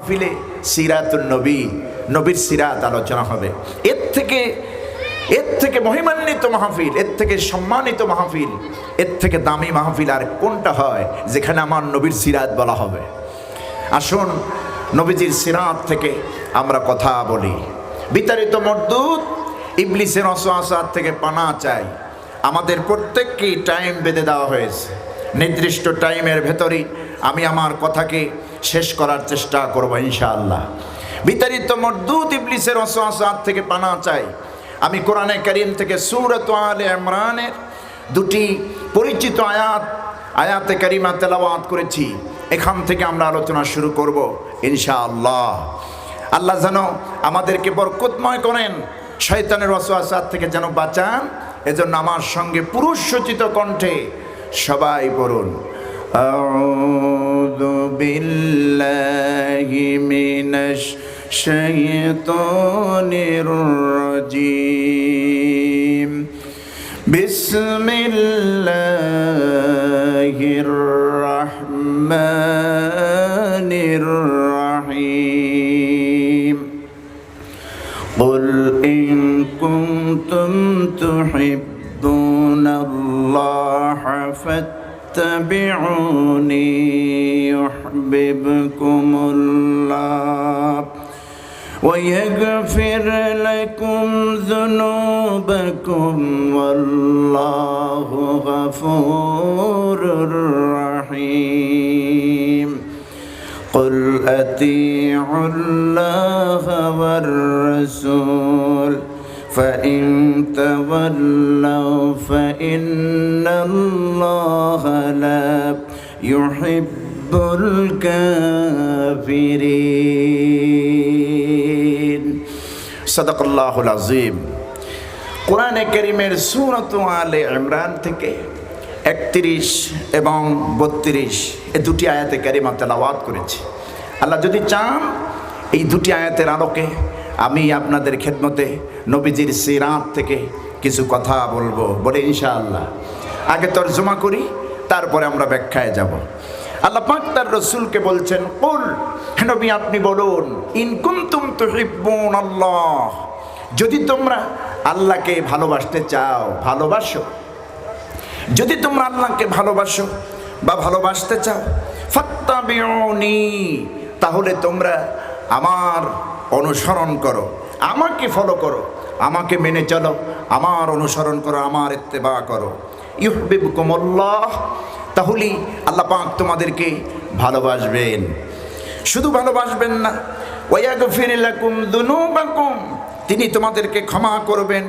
ফিলে সিরাতুন নবী, নবীর সিরাত আলোচনা হবে। এর থেকে মহিমান্বিত মাহফিল, এর থেকে সম্মানিত মাহফিল, এর থেকে দামি মাহফিল আর কোনটা হয় যেখানে আমার নবীর সিরাত বলা হবে? আসুন নবীজির সিরাত থেকে আমরা কথা বলি। বিতাড়িত মরদুদ ইবলিসের ওয়াসওয়াসা থেকে পানা চাই। আমাদের প্রত্যেককেই টাইম বেঁধে দেওয়া হয়েছে, নির্দিষ্ট টাইমের ভেতরেই আমি আমার কথাকে শেষ করার চেষ্টা করব ইনশাআল্লাহ। বিতাড়িত মরদুদ ইবলিসের ওয়াসওয়াসা থেকে পানা চাই। আমি কোরআনে কারীম থেকে সূরাত আলে ইমরানের দুটি পরিচিত আয়াতে কারিমা তেলাওয়াত করেছি। এখান থেকে আমরা আলোচনা শুরু করব ইনশাআল্লাহ। আল্লাহ যেন আমাদেরকে বরকতময় করেন, শয়তানের ওয়াসওয়াসা থেকে যেন বাঁচান। এজন্য আমার সঙ্গে পুরুষ সূচিত কণ্ঠে সবাই পড়ুন, আউযু বিল্লাহি মিনাশ শাইতানির রাজীম, বিসমিল্লাহির রাহমানির রাহিম। কুল ইন কুনতুম তুহিব্বুনাল্লাহা ফাত্তাবিউনি ইউহিব্বুকুমুল্লাহ ويغفر لكم ذنوبكم والله غفور رحيم قل أطيعوا الله والرسول فإن تولوا فإن الله لا يحب الكافرين সাদাকাল্লাহুল আযীম। কোরআনে কারীমের সূরাত আলে ইমরান থেকে 31 এবং 32 এই দুটি আয়াতে কারিমা তেলাওয়াত করেছি। আল্লাহ যদি চান এই দুটি আয়াতের আলোকে আমি আপনাদের খেদমতে নবীজির সিরাত থেকে কিছু কথা বলবো বলে ইনশাআল্লাহ। আগে তরজমা করি, তারপরে আমরা ব্যাখ্যায় যাব। আল্লাহ পাক তার রাসূলকে বলছেন, কুল, হে নবী আপনি বলুন, ইন কুনতুম তুহিব্বুনাল্লাহ, যদি তোমরা আল্লাহকে ভালোবাসতে চাও, ভালোবাসো, যদি তোমরা আল্লাহকে ভালোবাসো বা ভালোবাসতে চাও, ফাত্তাবিউনি, তাহলে তোমরা আমার অনুসরণ করো, আমাকে ফলো করো, আমাকে মেনে চলো, আমার অনুসরণ করো, আমার ইত্তেবা করো। ইউহিব্বুকুমুল্লাহ, তাহলে আল্লাহ পাক তোমাদেরকে ভালোবাসবেন। শুধু ভালোবাসবেন না, ওয়ায়াগফির লাকুম যুনুবাকুম, তিনি তোমাদেরকে ক্ষমা করবেন,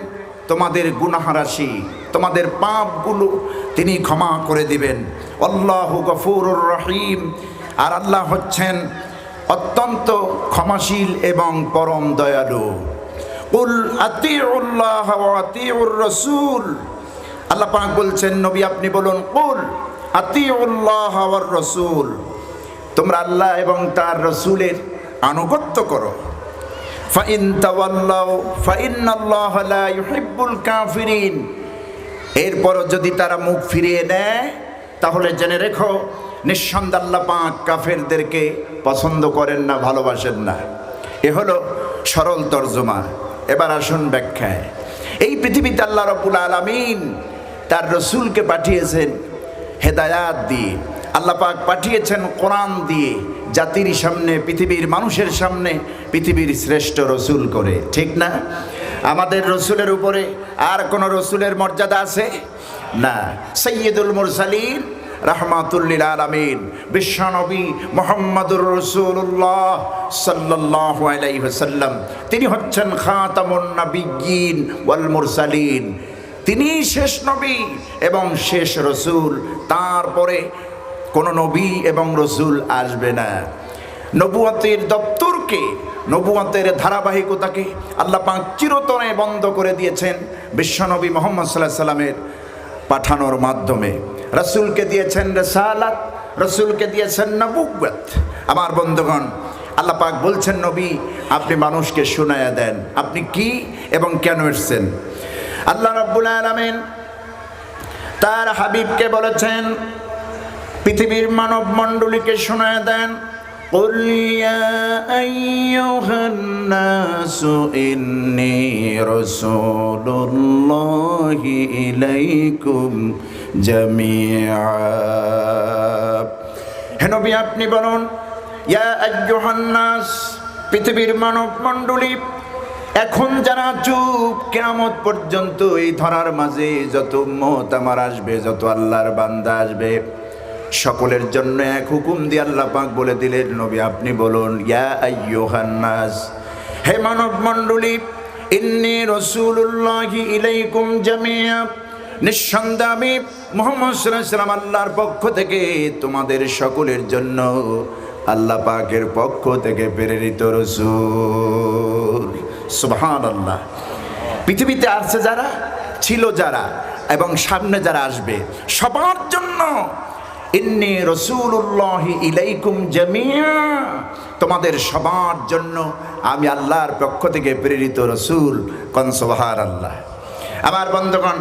তোমাদের গুনাহ রাশি, তোমাদের পাপগুলো তিনি ক্ষমা করে দিবেন। আল্লাহু গফুরুর রহিম, আর আল্লাহ হচ্ছেন অত্যন্ত ক্ষমাশীল এবং পরম দয়ালু। কুল আতিউল্লাহ ওয়া আতিউর রাসূল, আল্লাহ পাক বলছেন নবী আপনি বলুন, কুল আতিউল্লাহ ওয়ার রাসূল, তোমরা আল্লাহ এবং তার রাসূলের আনুগত্য করো। ফাইন তাওয়াল্লাউ ফাইন্নাল্লাহা লা ইউহিব্বুল কাফিরিন, এরপরও যদি তারা মুখ ফিরিয়ে নেয় তাহলে জেনে রেখো নিঃসন্দেহে আল্লাহ পাক কাফেরদেরকে পছন্দ করেন না, ভালোবাসেন না। এ হলো সরল তর্জমা। এবার আসুন ব্যাখ্যায়। এই পৃথিবীতে আল্লাহ রাব্বুল আলামিন তার রাসূলকে পাঠিয়েছেন হেদায়াত দিয়ে, আল্লাহ পাক পাঠিয়েছেন কোরআন দিয়ে, জাতির সামনে, পৃথিবীর মানুষের সামনে পৃথিবীর শ্রেষ্ঠ রসুল করে, ঠিক না? আমাদের রসুলের উপরে আর কোন রসুলের মর্যাদা আছে না। সাইয়্যিদুল মুরসালিন রাহমাতুল লিল আলামিন বিশ্বনবী মুহাম্মদুর রাসূলুল্লাহ সাল্লাল্লাহু আলাইহি ওয়াসাল্লাম, তিনি হচ্ছেন খাতামুন নাবিয়্যিন ওয়াল মুরসালিন, তিনি শেষ নবী এবং শেষ রসুল, তারপরে কোনো নবী এবং রসুল আসবে না। নবুয়তের দপ্তরকে, নবুয়তের ধারাবাহিকতাকে আল্লাহ পাক চিরতরে বন্ধ করে দিয়েছেন বিশ্বনবী মুহাম্মদ সাল্লাল্লাহু আলাইহি সাল্লামের পাঠানোর মাধ্যমে। রসুলকে দিয়েছেন রিসালাত, রসুলকে দিয়েছেন নবুয়ত। আমার বন্ধুগণ, আল্লাহ পাক বলছেন নবী আপনি মানুষকে শোনায়া দেন আপনি কি এবং কেন এসেছেন। আল্লাহ রাব্বুল আলামিন তার হাবিবকে বলেছেন পৃথিবীর মানব মণ্ডলীকে শোনায়া দেন, قل يا أيها الناس إني رسول الله إليكم جميعا হে নবী আপনি বলুন ইয়া আইয়ুহান নাস পৃথিবীর মানব মণ্ডলী এখন যারা চুপ কিয়ামত পর্যন্ত এই ধরার মাঝে যত উম্মত আমার আসবে যত আল্লাহর বান্দা আসবে সকলের জন্য এক হুকুম দিয়ে আল্লাহ পাক বলে দিলেন নবী আপনি বলুন ইয়া আইয়ুহান নাস হে মানব মণ্ডলী ইন্নী রাসূলুল্লাহি ইলাইকুম জামিআ নিঃসন্দেহে আমি মুহাম্মদ সাল্লাল্লাহু আলাইহি ওয়াসাল্লাম আল্লাহর পক্ষ থেকে তোমাদের সকলের জন্য আল্লাহ পাকের পক্ষ থেকে প্রেরিত রাসূল সুবহানাল্লাহ পৃথিবীতে আসছে যারা ছিল যারা এবং সামনে যারা আসবে সবার জন্য ইন্নী রাসূলুল্লাহি ইলাইকুম জামিআ তোমাদের সবার জন্য আমি আল্লাহর পক্ষ থেকে প্রেরিত রাসূল কোন সুবহানাল্লাহ আমার বন্ধুগণ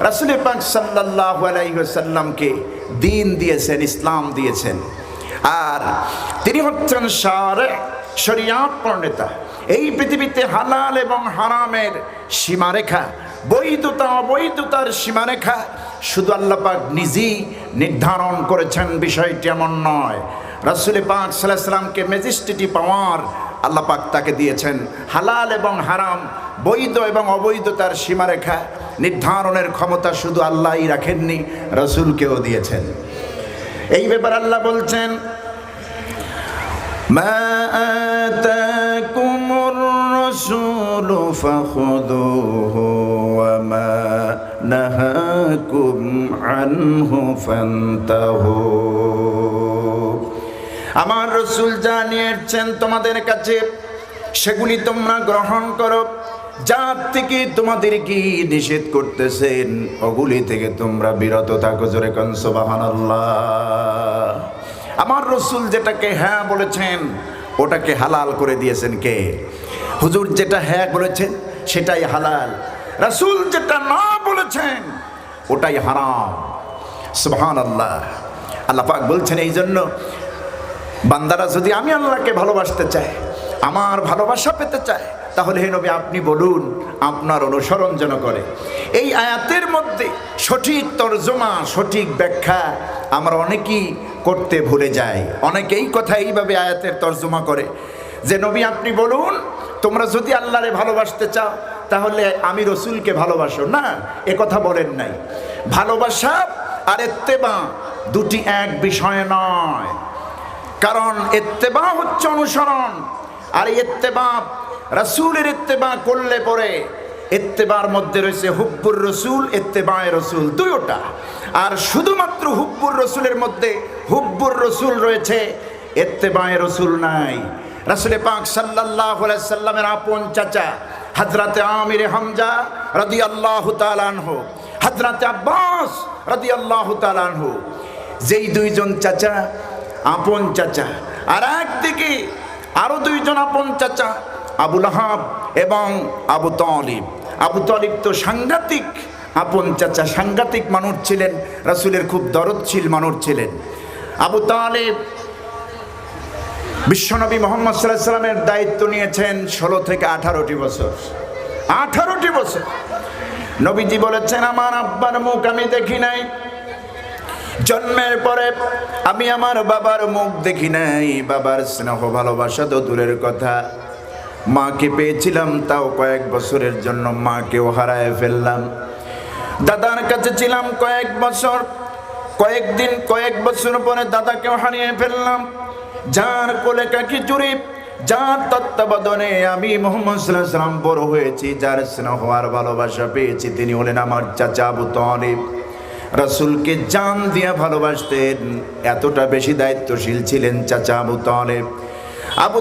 রাসূল পাক সাল্লাল্লাহু আলাইহি ওয়াসাল্লামকে দ্বীন দিয়েছেন ইসলাম দিয়েছেন আর তিনি হচ্ছেন শরিয়াত প্রণেতা এই পৃথিবীতে হালাল এবং হারামের সীমারেখা বৈধতা অবৈধতার সীমারেখা শুধু আল্লাহ পাক নিজেই নির্ধারণ করেছেন বিষয়টি এমন নয় রাসূল পাক সাল্লাল্লাহু আলাইহি ওয়াসাল্লামকে ম্যাজিস্ট্রেটি পাওয়ার আল্লাহ পাক তাকে দিয়েছেন হালাল এবং হারাম বৈধ এবং অবৈধতার সীমারেখা নির্ধারণের ক্ষমতা শুধু আল্লাহই রাখেননি রাসূলকেও দিয়েছেন এই ব্যাপারে আল্লাহ বলছেন মা আতাকুমুর রাসূলু ফাখুযুহু ওয়া মা নাহাকুম আনহু ফান্তাহু আমার রাসূল জানিয়েছেন তোমাদের কাছে সেগুলি তোমরা গ্রহণ করো যার থেকে তোমাদেরকে নিষেধ করতেছেন ওগুলি থেকে তোমরা বিরত থাকো জোরে কোন সুবহানাল্লাহ আমার রাসূল যেটাকে হ্যাঁ বলেছেন ওটাকে হালাল করে দিয়েছেন কে হুজুর যেটা হ্যাঁ বলেছেন সেটাই হালাল রাসূল যেটা না বলেছেন ওটাই হারাম সুবহানাল্লাহ আল্লাহ পাক বলছেন এই জন্য বান্দারা যদি আমি আল্লাহকে ভালোবাসতে চাই আমার ভালোবাসা পেতে চায় তাহলে হে নবী আপনি বলুন আপনার অনুসরণ যেন করে এই আয়াতের মধ্যে সঠিক তরজমা সঠিক ব্যাখ্যা আমরা অনেকেই করতে ভুলে যাই অনেকেই কথা এইভাবে আয়াতের তরজমা করে যে নবী আপনি বলুন তোমরা যদি আল্লাহরে ভালোবাসতে চাও তাহলে আমি রাসূলকে ভালোবাসো না এ কথা বলেন নাই ভালোবাসা আর ইত্তেবা দুটি এক বিষয় নয় কারণ ইত্তেবা হচ্ছে অনুসরণ আর ইত্তেবা রাসূলের ইত্তেবা করলে পরে ইত্তেবার মধ্যে রয়েছে হুব্বুর রাসূল ইত্তেবায়ে রাসূল দুটোটা আর শুধুমাত্র হুব্বুর রাসূলের মধ্যে হুব্বুর রাসূল রয়েছে ইত্তেবায়ে রাসূল নাই রাসূল পাক সাল্লাল্লাহু আলাইহি সাল্লামের আপন চাচা হযরত আমির হামজা রাদিয়াল্লাহু তাআলা আনহু হযরত আব্বাস রাদিয়াল্লাহু তাআলা আনহু যেই দুইজন চাচা আপন চাচা আর একদিকে আরো দুইজন আপন চাচা আবু লাহাব এবং আবু তালিব তো সাংঘাতিক আপন চাচা সাংঘাতিক মানুষ ছিলেন রাসূলের খুব দরদশীল মানুষ ছিলেন আবু তালিব বিশ্বনবী মুহাম্মদ সাল্লাল্লাহু আলাইহি সাল্লামের দায়িত্ব নিয়েছেন 16 থেকে 18টি বছর 18টি বছর নবীজি বলেছেন আমার আব্বার মুখ আমি দেখি নাই জন্মের পরে আমি আমার বাবার মুখ দেখি নাই বাবার স্নেহ ভালোবাসা তো দূরের কথা মাকে পেয়েছিলাম তাও কয়েক বছরের জন্য মাকেও হারায় ফেললাম দাদার কাছে ছিলাম কয়েক বছর কয়েকদিন কয়েক বছর পরে দাদাকেও হারিয়ে ফেললাম যার কোলে কাকি চুরি যার তত্ত্বাবধানে আমি মুহাম্মদ সাল্লাল্লাহু আলাইহি ওয়াসাল্লাম বড় হয়েছি যার স্নেহ আর ভালোবাসা পেয়েছি তিনি হলেন আমার চাচা আবু তালিব রাসূলকে জান দিয়ে ভালোবাসতেন এতটা বেশি দায়িত্বশীল ছিলেন চাচা আবু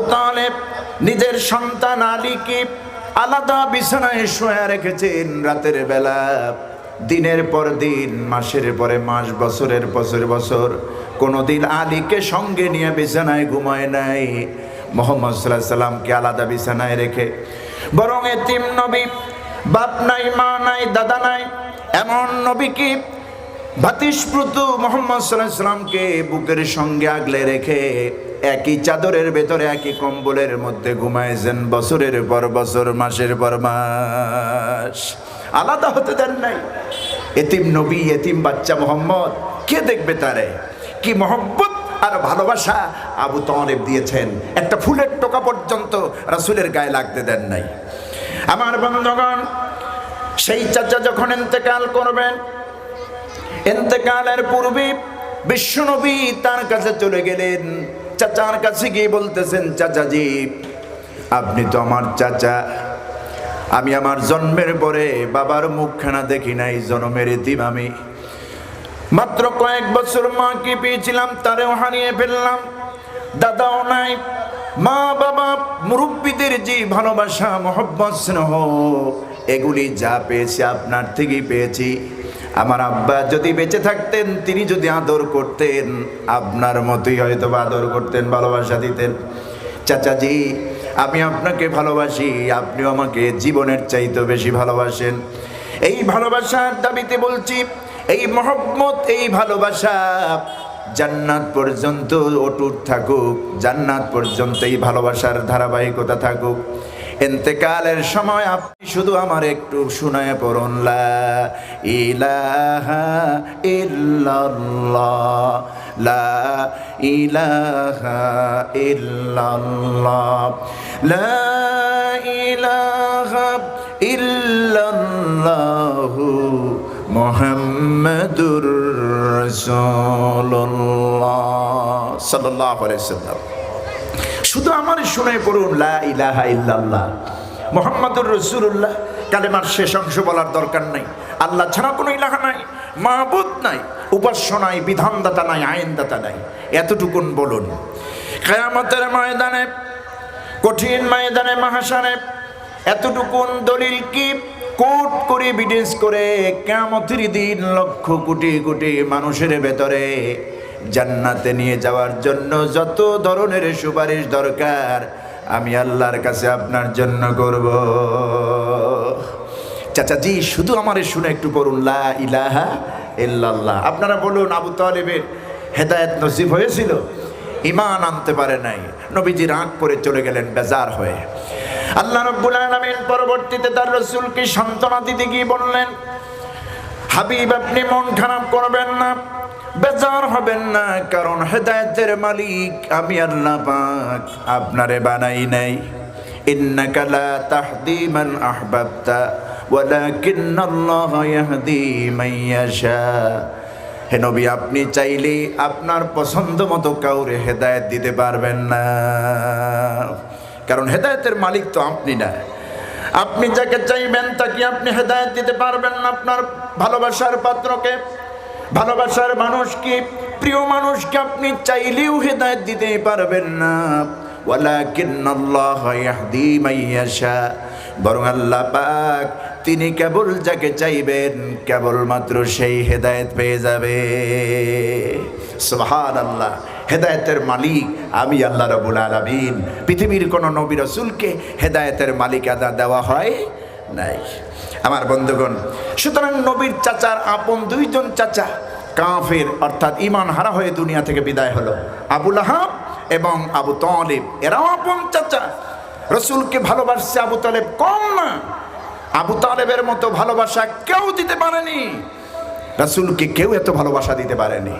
তালেব নিজের সন্তান আলীকে আলাদা বিছানায় শুয়ে রেখেছেন রাতের বেলা দিনের পর দিন মাসের পরে মাস বছরের পর বছর কোনোদিন আলীকে সঙ্গে নিয়ে বিছানায় ঘুমায় নাই মুহাম্মদ সাল্লাল্লাহু আলাইহি সাল্লামকে আলাদা বিছানায় রেখে বরং এতিম নবী বাপ নাই মা নাই দাদা নাই এমন নবীকে ভাতিস্প্রুত মুহাম্মদ সাল্লাল্লাহু আলাইহি সাল্লামকে বুকের সঙ্গে আগলে রেখে একই চাদরের ভেতরে একই কম্বলের মধ্যে ঘুমাইছেন বছরের পর বছর, মাসের পর মাস, আলাদা হতে দেন নাই। এতিম নবী, এতিম বাচ্চা মোহাম্মদ, কে দেখবে তারে? কি মহব্বত আর ভালোবাসা আবু তালেব দিয়েছেন, একটা ফুলের টোকা পর্যন্ত রাসূলের গায়ে লাগতে দেন নাই। আমার বন্ধুগণ, সেই চাচা যখন ইন্তেকাল করবেন, ইন্তেকালের পূর্বে বিশ্বনবী তার কাছে চলে গেলেন। চাচার কাছে গিয়ে বলতেছেন, চাচাজি আপনি তো আমার চাচা, আমি আমার জন্মের পরে বাবার মুখখানা দেখি নাই, জন্মের এতিম আমি, মাত্র কয়েক বছর মাকে পেয়েছিলাম, তারেও হারিয়ে ফেললাম, দাদাও নাই, মা বাবা মুরব্বীদের যে ভালোবাসা মহব্বত স্নেহ এগুলি যা পেয়েছি আপনার থেকেই পেয়েছি। আমার আব্বা যদি বেঁচে থাকতেন, তিনি যদি আদর করতেন আপনার মতোই হয়তো আদর করতেন, ভালোবাসা দিতেন। চাচাজি আমি আপনাকে ভালোবাসি, আপনিও আমাকে জীবনের চাইতে বেশি ভালোবাসেন। এই ভালোবাসার দাবিতে বলছি, এই মহব্বত, এই ভালোবাসা জান্নাত পর্যন্ত অটুট থাকুক, জান্নাত পর্যন্ত এই ভালোবাসার ধারাবাহিকতা থাকুক। ইন্তেকালের সময় আপনি শুধু আমার একটু শুনায় পড়ুন, লা ইলাহা ইল্লাল্লাহ, লা ইলাহা ইল্লাল্লাহ, লা ইলাহা ইল্লাল্লাহু মুহাম্মাদুর রাসূলুল্লাহ সাল্লাল্লাহু আলাইহি ওয়াসাল্লাম। শুধু আমার শুনে পড়ুন, লা ইলাহা ইল্লাল্লাহ মুহাম্মাদুর রাসূলুল্লাহ। কালেমার শেষ অংশ বলার দরকার নাই। আল্লাহ ছাড়া কোনো ইলাহা নাই, মাবুদ নাই, উপাস্য নাই, বিধানদাতা নাই, আইনদাতা নাই, এতটুকুন বলুন। কিয়ামতের ময়দানে, কঠিন ময়দানে, মাহশারে এতটুকুন দলিল কি কোট করে বিদেশ করে কিয়ামতের দিন লক্ষ কোটি কোটি মানুষের ভেতরে জান্নাতে নিয়ে যাওয়ার জন্য যত ধরনের সুপারিশ দরকার আমি আল্লাহর কাছে আপনার জন্য করব। চাচাজি শুধু আমারে শুনে একটু পড়ুন, লা ইলাহা ইল্লাল্লাহ। আপনারা বলুন, আবু তালেবের হেদায়েত নসিব হয়েছিল, ঈমান আনতে পারে নাই, নবীজি রাগ করে চলে গেলেন বেজার হয়ে। আল্লাহ রাব্বুল আলামিন পরবর্তীতে তার রাসূলকে সান্ত্বনা দিতে গিয়ে বললেন, হাবিব আপনি মন খারাপ করবেন না, বেজার হবেন না, কারণ হেদায়েতের মালিক আমি আল্লাহ পাক, আপনারে বানাই নাই। ইন্নাকা লা তাহদি মান আহবাবতা ওয়ালাকিন্নাল্লাহা ইয়াহদি মান ইয়াশা। হে নবী, আপনি চাইলে আপনার পছন্দ মতো কাউরে হেদায়েত দিতে পারবেন না, কারণ হেদায়েতের মালিক তো আপনি না। আপনি যাকে চাইবেন তাকে আপনি হেদায়েত দিতে পারবেন না। আপনার ভালোবাসার পাত্রকে, ভালোবাসার মানুষকে, প্রিয় মানুষকে আপনি চাইলেও হেদায়েত দিতে পারবেন না। ওয়ালাকিন্নাল্লাহা ইয়াহদি মান ইয়াশা, বরং আল্লাহ পাক তিনি কেবল যাকে চাইবেন কেবলমাত্র সেই হেদায়েত পেয়ে যাবে। সুবহানাল্লাহ। হেদায়েতের মালিক আমি আল্লাহ রাব্বুল আলামিন। পৃথিবীর কোন নবী রাসূলকে হেদায়েতের মালিকানা দেওয়া হয় নাই। আমার বন্ধুগণ, সুতরাং নবীর চাচার আপন দুইজন চাচা কাফের অর্থাৎ ঈমান হারা হয়ে দুনিয়া থেকে বিদায় হলো, আবু লাহাব এবং আবু তালেব। এরাও আপন চাচা, রাসূলকে ভালোবাসছে আবু তালেব কম না। আবু তালেবের মতো ভালোবাসা কেউ দিতে পারেনি, রাসূলকে কেউ এত ভালোবাসা দিতে পারেনি।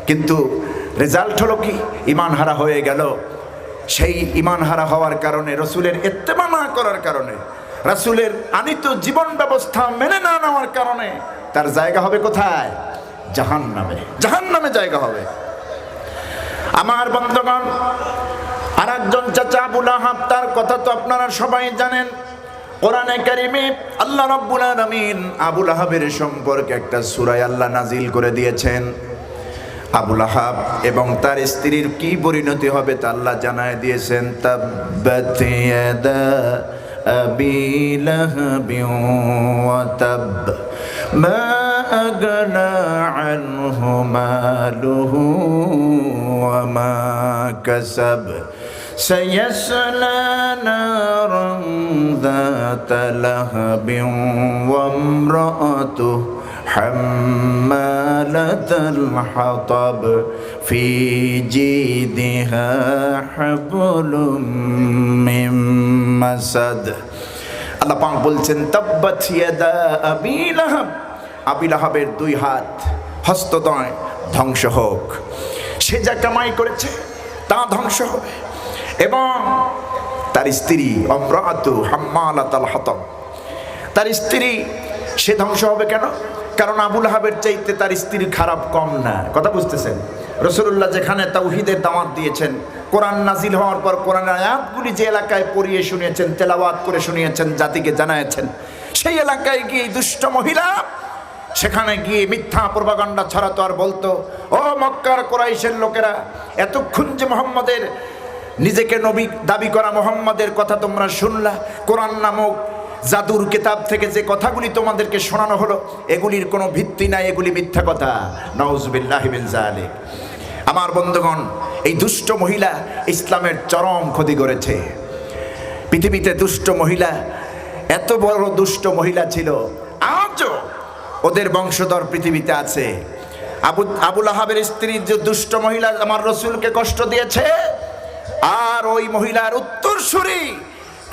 কিন্তু রেজাল্ট হলো কি? ঈমান হারা হয়ে গেল। সেই ঈমান হারা হওয়ার কারণে, রাসূলের ইত্তেবা না করার কারণে, রাসূলের আনিত জীবন ব্যবস্থা মেনে না নেওয়ার কারণে তার জায়গা হবে কোথায়? জাহান্নামে। জাহান্নামে জায়গা হবে। আমার বন্ধুগণ, আর একজন চাচা আবু লাহাব, তার কথা তো আপনারা সবাই জানেন। কোরআনে কারিমে আল্লাহ রাব্বুল আলামিন আবু লাহাবের সম্পর্কে একটা সূরা আল্লাহ নাজিল করে দিয়েছেন। আবু লাহাব এবং তার স্ত্রীর কি পরিণতি হবে তা আল্লাহ জানায় দিয়েছেন। তাব্বাত ইয়াদা আবি লাহাবিন ওয়া তাব মা আগনা আনহু মালুহু ওয়া মা কাসাব سيصلى نارا ذات لهب وامرأته হাম্মালাতাল হাতাব ফি জিদিহা হাবলুম মিন মাসাদ। আল্লাহ পাক বলছেন তাব্বাত ইয়াদা আবি লাহাব, আবি লাহাবের দুই হাত হস্তদ্বয় ধ্বংস হোক। সে যা কামাই করেছে তা ধ্বংস হবে, এবং তার স্ত্রী ইমরাআতু হাম্মালাতাল হাতাব, তার স্ত্রী সে ধ্বংস হবে। কেন? কারণ আবু লাহাবের চাইতে তার স্ত্রী খারাপ কম না। কথা বুঝতেছেন? রাসূলুল্লাহ যেখানে তাওহীদের দাওয়াত দিয়েছেন, কোরআন নাজিল হওয়ার পর কোরআনের আয়াতগুলি যে এলাকায় পড়িয়ে শুনিয়েছেন, তেলাওয়াত করে শুনিয়েছেন, জাতিকে জানাচ্ছেন, সেই এলাকায় গিয়ে দুষ্ট মহিলা সেখানে গিয়ে মিথ্যা প্রপাগান্ডা ছড়াতো আর বলতো, ও মক্কার কুরাইশের লোকেরা, এতক্ষণ যে মুহাম্মাদের নিজেকে নবী দাবি করা মুহাম্মাদের কথা তোমরা শুনলা, কোরআন নামক জাদুর কিতাব থেকে যে কথাগুলি তোমাদেরকে শোনানো হলো, এগুলির কোনো ভিত্তি নাই, এগুলি মিথ্যা কথা। নাউযুবিল্লাহি মিন যালিক। আমার বন্ধুগণ, এই দুষ্ট মহিলা ইসলামের চরম ক্ষতি করেছে। পৃথিবীতে দুষ্ট মহিলা, এত বড় দুষ্ট মহিলা ছিল, আজও ওদের বংশধর পৃথিবীতে আছে। আবু লাহাবের স্ত্রী যে দুষ্ট মহিলা আমার রাসূলকে কষ্ট দিয়েছে, আর ওই মহিলার উত্তরসূরি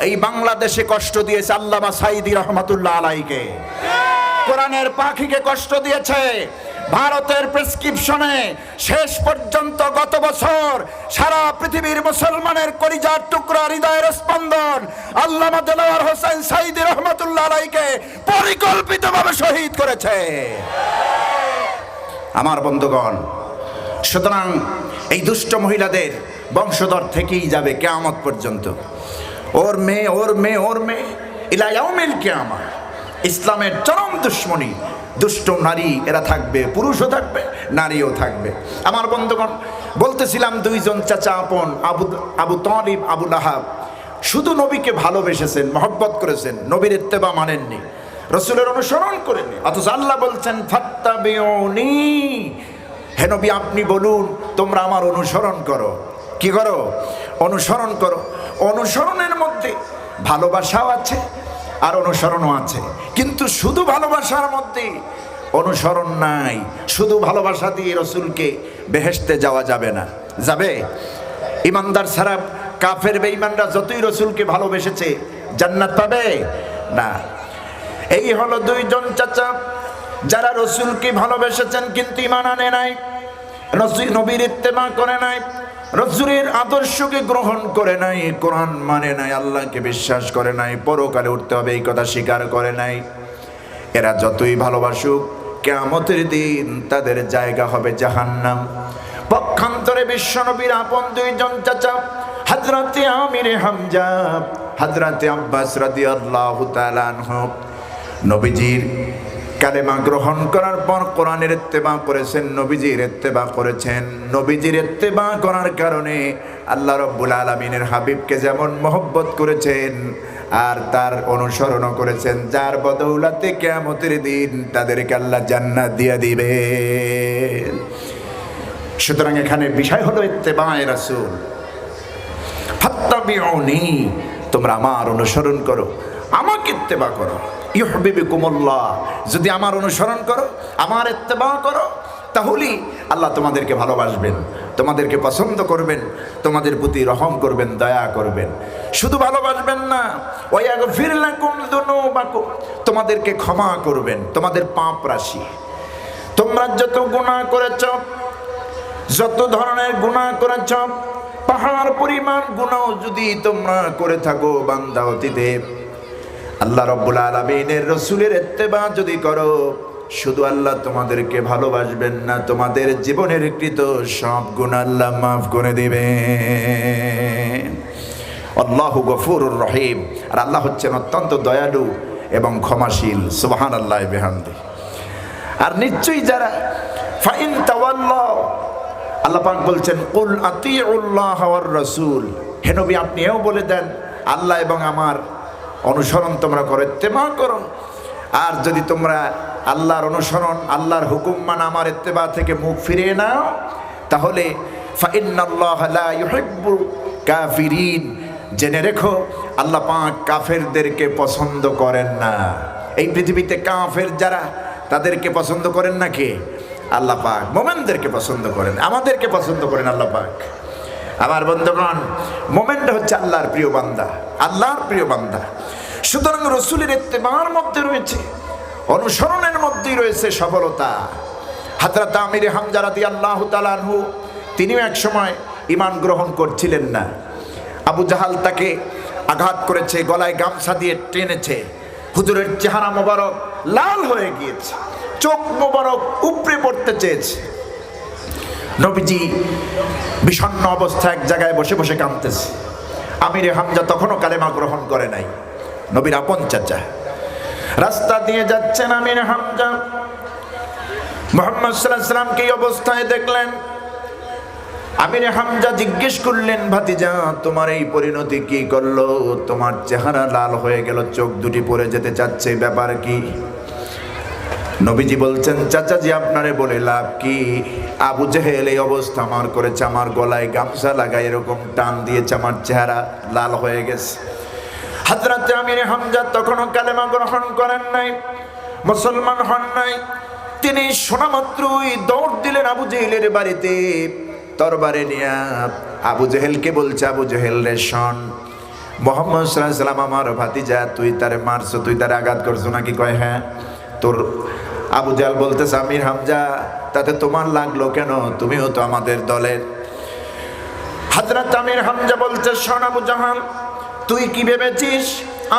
এই বাংলাদেশে কষ্ট দিয়েছে আল্লামা সাঈদী রহমাতুল্লাহ আলাইকে। কোরআনের পাখিকে কষ্ট দিয়েছে। ভারতের প্রেসক্রিপশনে শেষ পর্যন্ত গত বছর সারা পৃথিবীর মুসলমানের কলিজার টুকরা, হৃদয়ের স্পন্দন আল্লামা দেলোয়ার হোসেন সাঈদী রহমাতুল্লাহ আলাইকে পরিকল্পিতভাবে শহীদ করেছে। আমার বন্ধুগণ, সুতরাং এই দুষ্ট মহিলাদের বংশধর থেকেই যাবে কিয়ামত পর্যন্ত। ওর মেয়ে, ওর মেয়ে, ওর মেয়ে, ইলা ইয়াউমিল কিয়ামা। ইসলামের চরম দুশ্মনী, দুষ্ট নারী এরা থাকবে, পুরুষও থাকবে, নারীও থাকবে। আমার বন্ধুগণ, বলতেছিলাম দুইজন চাচা আপন, আবু তালিব, আবু লাহাব শুধু নবীকে ভালোবেসেছেন, মহব্বত করেছেন, নবীর ইত্তেবা মানেননি, রাসূলের অনুসরণ করেননি। অথচ আল্লাহ বলছেন ফাত্তাবিউনি, হে নবী আপনি বলুন তোমরা আমার অনুসরণ করো। কি করো? অনুসরণ করো। অনুসরণের মধ্যে ভালোবাসাও আছে আর অনুসরণও আছে, কিন্তু শুধু ভালোবাসার মধ্যে অনুসরণ নাই। শুধু ভালোবাসা দিয়ে রাসূলকে বেহেশতে যাওয়া যাবে না। যাবে? ইমানদার ছাড়া কাফের বেঈমানরা যতই রাসূলকে ভালোবেসেছে জান্নাত পাবে না। এই হলো দুইজন চাচা যারা রাসূলকে ভালোবেসেছেন কিন্তু ঈমান আনে নাই, নবীর ইত্তেবা করে নাই, রাসূলের আদর্শকে গ্রহণ করে নাই, কোরআন মানে নাই, আল্লাহকে বিশ্বাস করে নাই, পরকালে উঠতে হবে এই কথা স্বীকার করে নাই। এরা যতই ভালোবাসুক, কিয়ামতের দিন তাদের জায়গা হবে জাহান্নাম। পক্ষান্তরে বিশ্বনবীর আপন দুইজন চাচা হযরতে আমির হামজা, হযরতে আব্বাস রাদিয়াল্লাহু তাআলা আনহু, নবীজির কালেমা গ্রহণ করার পর কোরআনের ইত্তেবা করেছেন, নবীজির ইত্তেবা করেছেন। নবীজির ইত্তেবা করার কারণে আল্লাহ রাব্বুল আলামিনের হাবিবকে যেমন মহব্বত করেছেন আর তার অনুসরণও করেছেন, যার বদৌলতে কিয়ামতের দিন তাদেরকে আল্লাহ জান্নাত দিয়ে দিবে। সুতরাং এখানে বিষয় হলো ইত্তেবায়ে রাসূল। ফাত্তাবিউনি, তোমরা আমার অনুসরণ করো, আমাকে ইত্তেবা করো। ইউহিব্বুকুমুল্লাহ, যদি আমার অনুসরণ করো, আমার ইত্তেবা করো, তাহলেই আল্লাহ তোমাদেরকে ভালোবাসবেন, তোমাদেরকে পছন্দ করবেন, তোমাদের প্রতি রহম করবেন, দয়া করবেন। শুধু ভালোবাসবেন না, ওয়াগফির লাকুম যুনুবাকুম, তোমাদেরকে ক্ষমা করবেন, তোমাদের পাপ রাশি। তোমরা যত গুনাহ করেছ, যত ধরনের গুনাহ করেছ, পাহাড় পরিমাণ গুনাহ যদি তোমরা করে থাকো বান্দা অতীতে, আল্লাহ রাব্বুল আলামিনের রাসূলের ইত্তেবা যদি করো, শুধু আল্লাহ তোমাদেরকে ভালোবাসবেন না, তোমাদের জীবনের কৃত সব গুনাহ আল্লাহ মাফ করে দিবেন। আল্লাহু গফুরুর রহিম, আর আল্লাহ হচ্ছেন অত্যন্ত দয়ালু এবং ক্ষমাশীল। সুবহানাল্লাহি ওয়া বিহামদিহি। আর নিশ্চয়ই যারা ফাইন তাওয়াল্লাহ, আল্লাহ পাক বলছেন কুল আতিউল্লাহ ওয়ার রাসূল, হে নবী আপনি এও বলে দেন আল্লাহ এবং আমার অনুসরণ তোমরা করো, ইত্তেবা করো। আর যদি তোমরা আল্লাহর অনুসরণ, আল্লাহর হুকুম মানে আমার ইত্তেবা থেকে মুখ ফিরিয়ে নাও, তাহলে ফাইন্নাল্লাহা লা ইউহিব্বুল কাফিরিন, জেনে রেখো আল্লাহ পাক কাফেরদেরকে পছন্দ করেন না। এই পৃথিবীতে কাফের যারা, তাদেরকে পছন্দ করেন না কে? আল্লাহ পাক। মোমেনদেরকে পছন্দ করেন, আমাদেরকে পছন্দ করেন আল্লাহ পাক। আমার বন্ধুগণ, মোমেনটা হচ্ছে আল্লাহর প্রিয় বান্দা, আল্লাহর প্রিয় বান্দা। সুতরাং রসুলের ইত্তেবার মধ্যে রয়েছে, অনুসরণের মধ্যেই রয়েছে সফলতা। হযরত আমির হামজা রাদিয়াল্লাহু তাআলা আনহু তিনিও এক সময় ঈমান গ্রহণ করছিলেন না। আবু জাহাল তাকে আঘাত করেছে, গলায় গামছা দিয়ে টেনেছে। হুজুরের চেহারা মোবারক লাল হয়ে গিয়েছে, চোখ মোবারক উপড়ে পড়তে চেয়েছে। নবীজি বিষণ্ণ অবস্থা এক জায়গায় বসে বসে কাঁদতেছে। আমির হামজা তখনও কালেমা গ্রহণ করে নাই, নবীর আপন চাচা। রাস্তা দিয়ে যাচ্ছেন আমির হামজা, মুহাম্মদ সাল্লাল্লাহু আলাইহি সাল্লামকে এই অবস্থায় দেখলেন। আমির হামজা জিজ্ঞেস করলেন, ভাতিজা তোমার এই পরিণতি কি করলো? তোমার চেহারা লাল হয়ে গেল, চোখ দুটি পড়ে যেতে চাচ্ছে, ব্যাপার কি? নবীজি বলছেন, চাচাজি আপনারে বলে লাভ কি? আবু জেহেল এই অবস্থা আমার করেছে, আমার গলায় গামছা লাগায় এরকম টান দিয়েছে, আমার চেহারা লাল হয়ে গেছে। হযরত আমির হামজা তখনও কালেমা গ্রহণ করেন নাই, মুসলমান হন নাই। তিনি শোনা মাত্রই দৌড় দিলেন আবু জেহেলের বাড়িতে, তরবারে নিয়ে আবু জেহেলকে বলছে, আবু জেহেল রে শোন, মুহাম্মদ সাল্লাল্লাহু আলাইহি সাল্লাম আমার ভাতিজা, তুই তারে মারছো, তুই তারে আঘাত করছো নাকি? কয় হ্যাঁ। তোর আবু জাহেল বলতেছে, আমির হামজা তাতে তোমার লাগলো কেন? তুমিও তো আমাদের দলের। হযরত আমির হামজা বলছে, শোন আবু জাহাল, তুই কি ভেবেছিস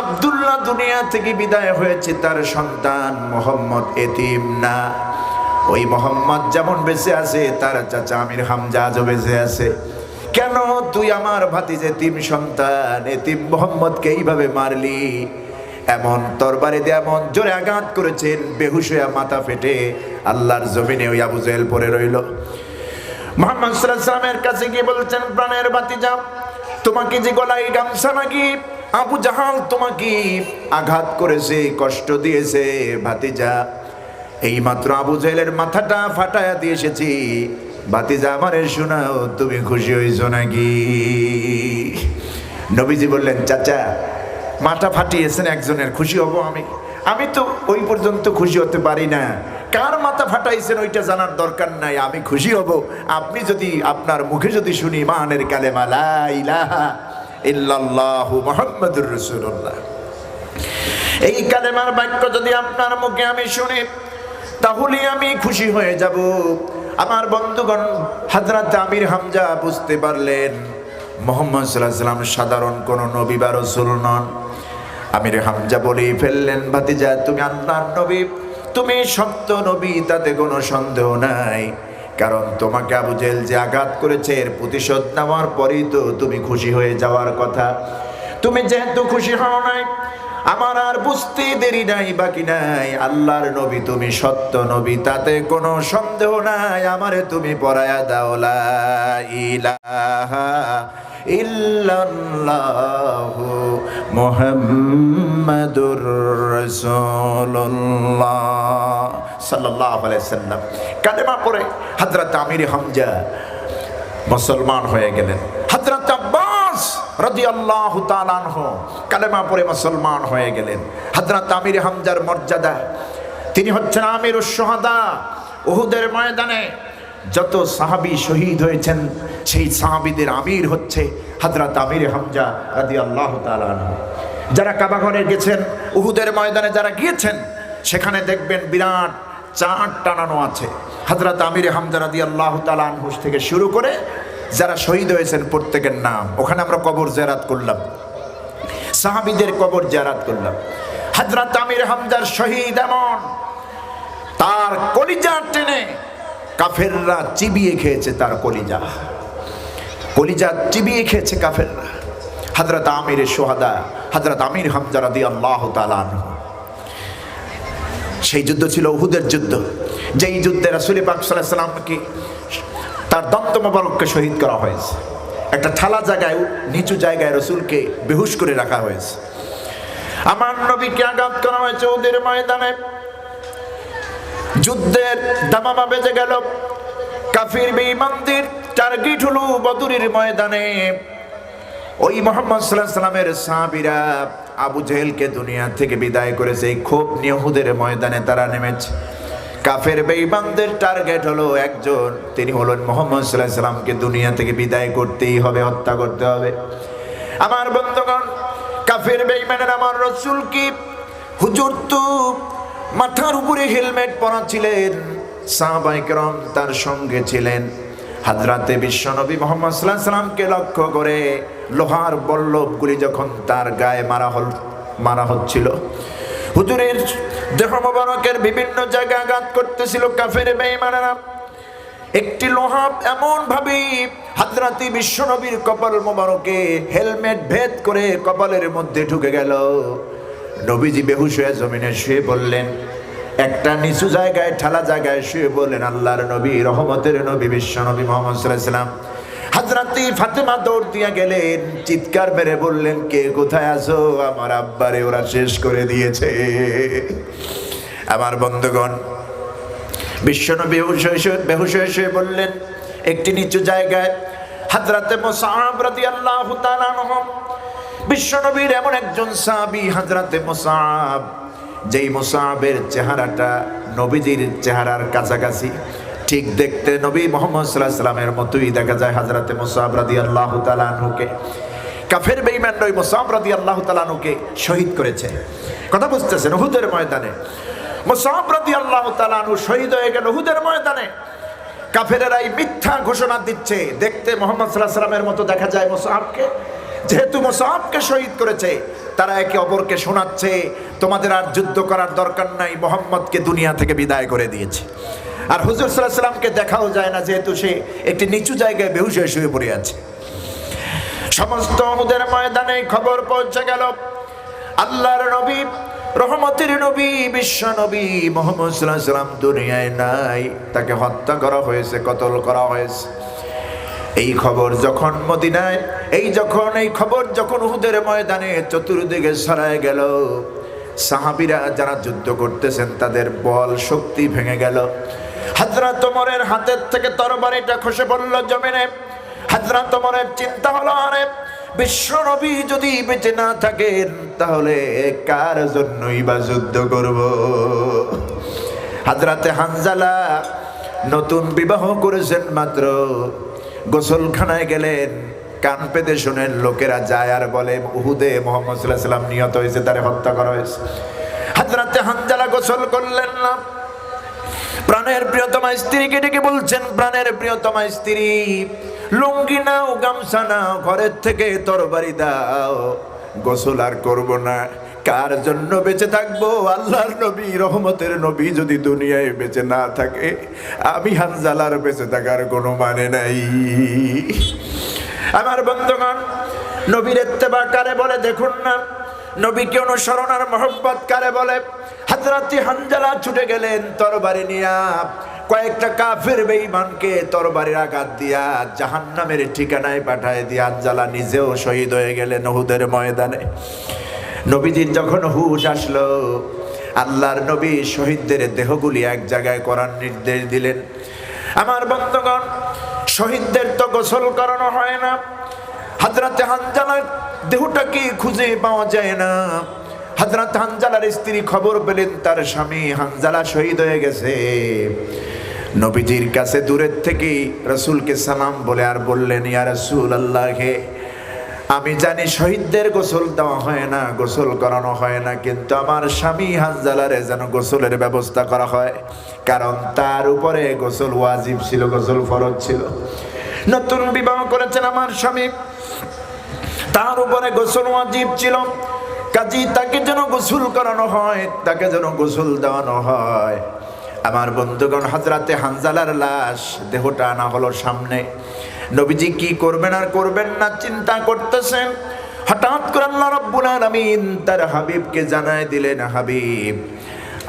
আব্দুল্লাহ দুনিয়া থেকে বিদায় হয়েছে, তার সন্তান মুহাম্মদ এতিম না? ওই মোহাম্মদ যেমন বেঁচে আছে, তার চাচা আমির হামজা আজও বেঁচে আছে। কেন তুই আমার ভাতিজা এতিম সন্তান এতিম মোহাম্মদকে এইভাবে মারলি? এমন তরবারি দিয়ে এমন জোরে আঘাত করেছেন, বেহুশ হয়ে মাথা ফেটে আল্লাহর জমিনে ওই আবু জেহেল পড়ে রইল। মুহাম্মদ সাল্লাল্লাহু আলাইহি ওয়াসাল্লামের কাছে গিয়ে বলছেন, প্রাণের ভাতিজা, তোমাকে যে গলায় গামছা নাকি আবু জাহাল তোমাকে আঘাত করেছে, কষ্ট দিয়েছে, ভাতিজা এইমাত্র আবু জেহেলের মাথাটা ফাটায়া দিয়ে এসেছি, ভাতিজা আমারে শোনাও, তুমি খুশি হইছো নাকি? নবীজি বললেন, চাচা মাথা ফাটিয়েছেন একজনের, খুশি হব আমি? আমি তো ওই পর্যন্ত খুশি হতে পারি না, কার মাথা ফাটাইছেন ওইটা জানার দরকার নাই, আমি খুশি হব আপনি যদি আপনার মুখে যদি শুনি ইমানের কালেমা লা ইলাহা ইল্লাল্লাহু মুহাম্মাদুর রাসূলুল্লাহ। এই কালেমার বাক্য যদি আপনার মুখে আমি শুনি, তাহলে আমি খুশি হয়ে যাব। আমার বন্ধুগণ, হযরত আমির হামজা বুঝতে পারলেন মুহাম্মদ সাল্লাল্লাহু আলাইহি ওয়াসাল্লাম সাধারণ কোন নবী বা রাসূল নন। আমির হামজা বলেই ফেললেন, ভাতিজা তুমি আল্লাহর নবী, তুমি সত্য নবী, তাতে কোনো সন্দেহ নাই। কারণ তোমাকে আবু জেহেল যে আঘাত করেছে এর প্রতিশোধ নেওয়ার পরেই তো তুমি খুশি হয়ে যাওয়ার কথা। তুমি যেহেতু খুশি হও নাই, আমার আর বুঝতে দেরি নাই, বাকি নাই, আল্লাহর নবী তুমি সত্য নবী, তাতে কোনো সন্দেহ নাই। আমারে তুমি পড়ায়া দাও লা ইলাহা ইল্লাল্লাহু মুহাম্মাদুর রাসূলুল্লাহ সাল্লাল্লাহু আলাইহি ওয়াসাল্লাম। কালেমা পড়ে হযরত আমির হামজা মুসলমান হয়ে গেলেন। হযরত আব্বাস রাদিয়াল্লাহু তাআলা আনহু কালেমা পড়ে মুসলমান হয়ে গেলেন। হযরত আমির হামজার মর্যাদা, তিনি হচ্ছেন আমিরুশ শুহাদা। উহুদের ময়দানে যত সাহাবী শহীদ হয়েছেন, সেই সাহাবীদের আমির হচ্ছে হযরত আমির হামজা রাদিয়াল্লাহু তাআলা আনহু। যারা কাবা ঘরে গেছেন, উহুদের ময়দানে যারা গিয়েছেন, সেখানে দেখবেন বিরাট চাঁদ টানানো আছে হযরত আমির হামজা রাদিয়াল্লাহু তাআলা আনহু থেকে শুরু করে যারা শহীদ হয়েছেন প্রত্যেকের নাম। ওখানে আমরা কবর জিয়ারত করলাম, সাহাবীদের কবর জিয়ারত করলাম। হযরত আমির হামজার শহীদ এমন, তার কলিজা টেনে কাফেররা চিবিয়ে খেয়েছে, তার কলিজা চিবিয়ে খেয়েছে কাফেররা। হযরত আমির শুহাদা হযরত আমির হামজা রাদিয়াল্লাহু তাআলা আনহু। সেই যুদ্ধ ছিল উহুদের যুদ্ধ, যেই যুদ্ধে রাসূল পাক সাল্লাল্লাহু আলাইহি ওয়াসাল্লামকে তার দন্ত মোবারককে শহীদ করা হয়েছে। একটা ঠালা জায়গায়, নিচু জায়গায় রাসূলকে বেহুশ করে রাখা হয়েছে। আমার নবীকে আঘাত করা হয়েছে উহুদের ময়দানে। যুদ্ধের দামামা বেজে গেল, কাফির বেঈমানদের টার্গেট হলো বদরের ময়দানে। ওই মুহাম্মদ সাল্লাল্লাহু আলাইহি ওয়াসাল্লামের সাহাবীরা আবু জেহেলকে দুনিয়া থেকে বিদায় করেছে, এই ক্ষোভ নিয়ে উহুদের ময়দানে তারা নেমেছে। কাফের বেঈমানদের টার্গেট হলো একজন, তিনি হলেন মুহাম্মদ সাল্লাল্লাহু আলাইহি সাল্লামকে দুনিয়া থেকে বিদায় করতেই হবে, হত্যা করতে হবে। আমার বন্ধুগণ, কাফের বেঈমানের আমার রাসূল কি হুজুর তো মাথার উপরে হেলমেট পরা ছিলেন, সাহাবায়ে কেরাম তার সঙ্গে ছিলেন। হযরতে বিশ্বনবী মুহাম্মদ সাল্লাল্লাহু আলাইহি সাল্লামকে লক্ষ্য করে লোহার বল্লভগুলি যখন তার গায়ে মারা হচ্ছিল, হুজুরের দেহ মোবারকের বিভিন্ন জায়গায় আঘাত করতেছিল কাফের বেঈমানেরা। একটি লোহা এমন ভাবে হযরতে বিশ্বনবীর কপাল মোবারকে হেলমেট ভেদ করে কপালের মধ্যে ঢুকে গেল। নবীজি বেহুশ হয়ে জমিনে শুয়ে বললেন, একটা নিচু জায়গায় ঠালা জায়গায় শুয়ে বললেন, আল্লাহর নবী, রহমতের নবী বিশ্বনবী মুহাম্মদ সাল্লাল্লাহু আলাইহি সাল্লাম। হযরতে ফাতেমা দৌড় দিয়ে গেলেন, চিৎকার মেরে বললেন, কে কোথায় আছো? আমার আব্বারে ওরা শেষ করে দিয়েছে। আমার বন্ধুগণ, বিশ্বনবী বেহুশ হয়ে শুয়ে বললেন একটি নিচু জায়গায়। হযরতে মুসআব রাদিয়াল্লাহু তাআলা আনহু, বিশ্বনবীর এমন একজন সাহাবী হযরতে মুসআব, যেই মুসআবের চেহারাটা নবীজির চেহারার কাছাকাছি, ঠিক দেখতে নবী মুহাম্মদ সাল্লাল্লাহু আলাইহি সাল্লামের মতোই দেখা যায় হযরতে মুসআব রাদিয়াল্লাহু তাআলা আনহুকে। কাফের বেঈমান ওই মুসআব রাদিয়াল্লাহু তাআলা আনহুকে শহীদ করেছে। কথা বুঝতেছেন? উহুদের ময়দানে মুসআব রাদিয়াল্লাহু তাআলা আনহু শহীদ হয়ে গেল উহুদের ময়দানে। কাফেরেরা এই মিথ্যা ঘোষণা দিচ্ছে, দেখতে মুহাম্মদ সাল্লাল্লাহু আলাইহি সাল্লামের মতো দেখা যায় মুসআবকে। যেহেতু মুসআবকে শহীদ করেছে, তারা একে অপরকে শোনাচ্ছে, তোমাদের আর যুদ্ধ করার দরকার নাই, মুহাম্মদকে দুনিয়া থেকে বিদায় করে দিয়েছে। আর হুজুর সাল্লাল্লাহু আলাইহি সাল্লামকে দেখাও যায় না, যেহেতু সে একটি নিচু জায়গায় বেহুশ হয়ে শুয়ে পড়ে আছে। সমস্ত উহুদের ময়দানে খবর পৌঁছে গেল, আল্লাহর নবী, রহমতের নবী, বিশ্ব নবী মুহাম্মদ সাল্লাল্লাহু আলাইহি সাল্লাম দুনিয়ায় নাই, তাকে হত্যা করা হয়েছে, কতল করা হয়েছে। এই খবর যখন মদিনায়, এই খবর যখন উহুদের ময়দানে চতুর্দিকে ছড়ায় গেল, সাহাবীরা যারা যুদ্ধ করতেছেন তাদের বল শক্তি ভেঙে গেল। হযরত ওমরের হাতের থেকে তরবারিটা খসে পড়ল জমিনে। হযরত ওমরের চিন্তা হলো, আরে বিশ্ব নবী যদি বেঁচে না থাকেন তাহলে কার জন্যই বা যুদ্ধ করব? হযরতে হানজালা নতুন বিবাহ করেছেন মাত্র, গোসলখানায় গেলেন, কান পেতে শোনেন লোকেরা যায় আর বলে উহুদে মুহাম্মদ সাল্লাল্লাহু আলাইহি সাল্লাম নিহত হয়েছে, তারে হত্যা করা হয়েছে। হযরতে হানজালা গোসল করলেন না, প্রাণের প্রিয়তমা স্ত্রীকে ডেকে বলছেন, প্রাণের প্রিয়তমা স্ত্রী, লুঙ্গি নাও, গামছা নাও, ঘরের থেকে তরবারি দাও, গোসল আর করব না। কার জন্য বেঁচে থাকবো? আল্লাহর নবী, রহমতের নবী যদি দুনিয়ায় বেঁচে না থাকে, আমি হানজালার বেঁচে থাকার কোনো মানে নাই। আমার বন্ধুগণ, নবীর ইত্তেবা কারে বলে দেখুন না, নবীকে অনুসরণ আর মহব্বত কারে বলে। হযরত হানজালা ছুটে গেলেন তরবারি নিয়া, কয়েকটা কাফের বেঈমানকে তরবারির আঘাত দিয়া জাহান্নামের ঠিকানায় পাঠায় দিয়া হানজালা নিজেও শহীদ হয়ে গেলেন উহুদের ময়দানে। নবীজির যখন হুশ আসলো, আল্লাহর নবী শহীদদের দেহগুলি এক জায়গায় করার নির্দেশ দিলেন। আমার বন্ধুগণ, শহীদদের তো গোসল করানো হয় না, হযরত হানজালার দেহটাকে খুঁজে পাওয়া যায় না। হযরত হানজালার স্ত্রী খবর পেলেন তার স্বামী হানজালা শহীদ হয়ে গেছে। নবীজির কাছে দূরের থেকে রাসূলকে সালাম বলে আর বললেন, ইয়া রাসূলুল্লাহ, আমি জানি শহীদদের গোসল দেওয়া হয় না, গোসল করানো হয় না, কিন্তু আমার স্বামী হানজালারে যেন গোসলের ব্যবস্থা করা হয়, কারণ তার উপরে গোসল ওয়াজিব ছিল, গোসল ফরজ ছিল। নতুন বিবাহ করেছেন আমার স্বামী, তার উপরে গোসল ওয়াজিব ছিল, কাজী তাকে যেন গোসল করানো হয়, তাকে যেন গোসল দেওয়ানো হয়। আমার বন্ধুগণ, হযরতে হানজালার লাশ দেহটা আনা হলো সামনে। নবীজি কি করবেন আর করবেন না চিন্তা করতেছেন। হঠাৎ করে আল্লাহ রাব্বুল আলামিন তার হাবিবকে জানায় দিলেন, হাবিব,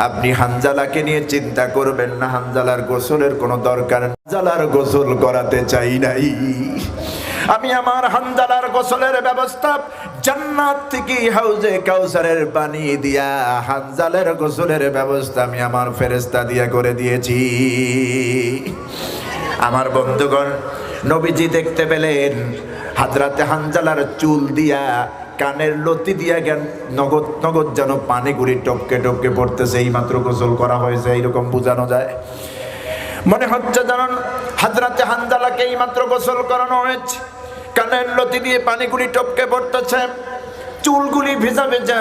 আপনি হানজালাকে নিয়ে চিন্তা করবেন না, হানজালার গোসলের কোনো দরকার নেই, হানজালার গোসল করাতে চাই নাই। আমি আমার হানজালার গোসলের ব্যবস্থা জান্নাত থেকে হাউজে কাউসারের পানি দিয়া হানজালার গোসলের ব্যবস্থা আমি আমার ফেরেশতা দিয়া করে দিয়েছি। আমার বন্ধুগণ, নবীজি দেখতে পেলেন হযরতে হানজালার চুল দিয়া কানের লতি দিয়া জ্ঞান নগদ নগদ যেন পানিগুলি টপকে টপকে পড়তেছে, এই মাত্র গোসল করা হয়েছে এইরকম বোঝানো যায়। মনে হচ্ছে যেন হযরতে হানজালাকে এই মাত্র গোসল করানো হয়েছে, কানের লতি দিয়ে পানিগুলি টপকে পড়তেছে, চুলগুলি ভিজা ভেজা।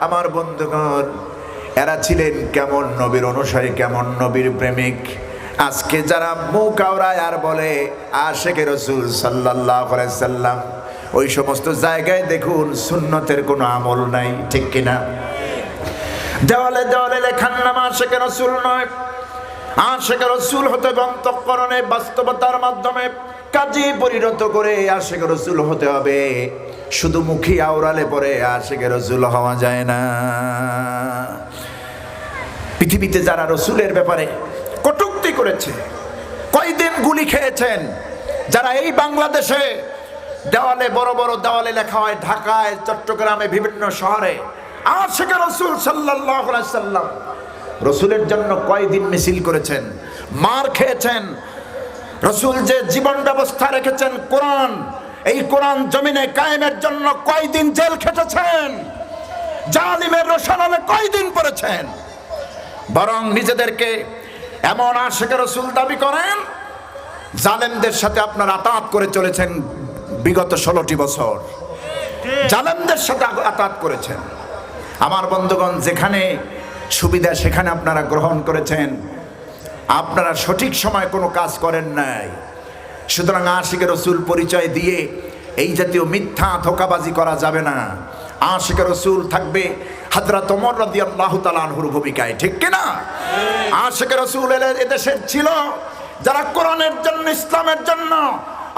আমার বন্ধুগণ, এরা ছিলেন কেমন নবীর অনুসারী, কেমন নবীর প্রেমিক। আজকে যারা মুখ আওড়ায় আর বলে আশিকে রাসূল সাল্লাল্লাহু আলাইহি সাল্লাম, ওই সমস্ত জায়গায় দেখুন সুন্নতের কোনো আমল নাই, ঠিক কিনা? দেওয়ালে দেওয়ালে লেখার নাম আশিকে রাসূল নয়। আশিকে রাসূল হতে অন্তঃকরণে বাস্তবতার মাধ্যমে কাজে পরিণত করে আশিকে রাসূল হতে হবে। শুধু মুখে আওড়ালে পরে আশিকে রাসূল হওয়া যায় না। পৃথিবীতে যারা রাসূলের ব্যাপারে কটূক্তি করেছে, কয়দিন গুলি খেয়েছেন, যারা এই বাংলাদেশে দেওয়ালে বড় বড় দেওয়ালে লেখা হয়, ঢাকায়, চট্টগ্রামে, বিভিন্ন শহরে আশিকে রাসূল সাল্লাল্লাহু আলাইহি সাল্লাম, রাসূলের জন্য কয়দিন মিছিল করেছেন, মার খেয়েছেন। রাসূল যে জীবন ব্যবস্থা রেখেছেন কোরআন, এই কোরআন জমিনে কায়েমের জন্য কয়দিন জেল খেটেছেন, জালিমের রোশনালে কয়দিন পড়েছেন। বরং নিজেদেরকে এমন আশিকে রাসূল দাবি করেন, জালেমদের সাথে আপনারা আতাত করে চলেছেন বিগত 16টি বছর, জালেমদের সাথে আতাত করেছেন। আমার বন্ধুগণ, যেখানে সুবিধা সেখানে আপনারা গ্রহণ করেছেন, আপনারা সঠিক সময় কোনো কাজ করেন নাই। সুতরাং আশিকে রাসূল পরিচয় দিয়ে এই জাতীয় মিথ্যা ধোঁকাবাজি করা যাবে না। আশিকে রাসূল থাকবে হযরত ওমর রাদিয়াল্লাহু তাআলা আনহুর ভূমিকায়, ঠিক কিনা? আশিকে রাসূল এদেশের ছিল যারা কোরআনের জন্য, ইসলামের জন্য,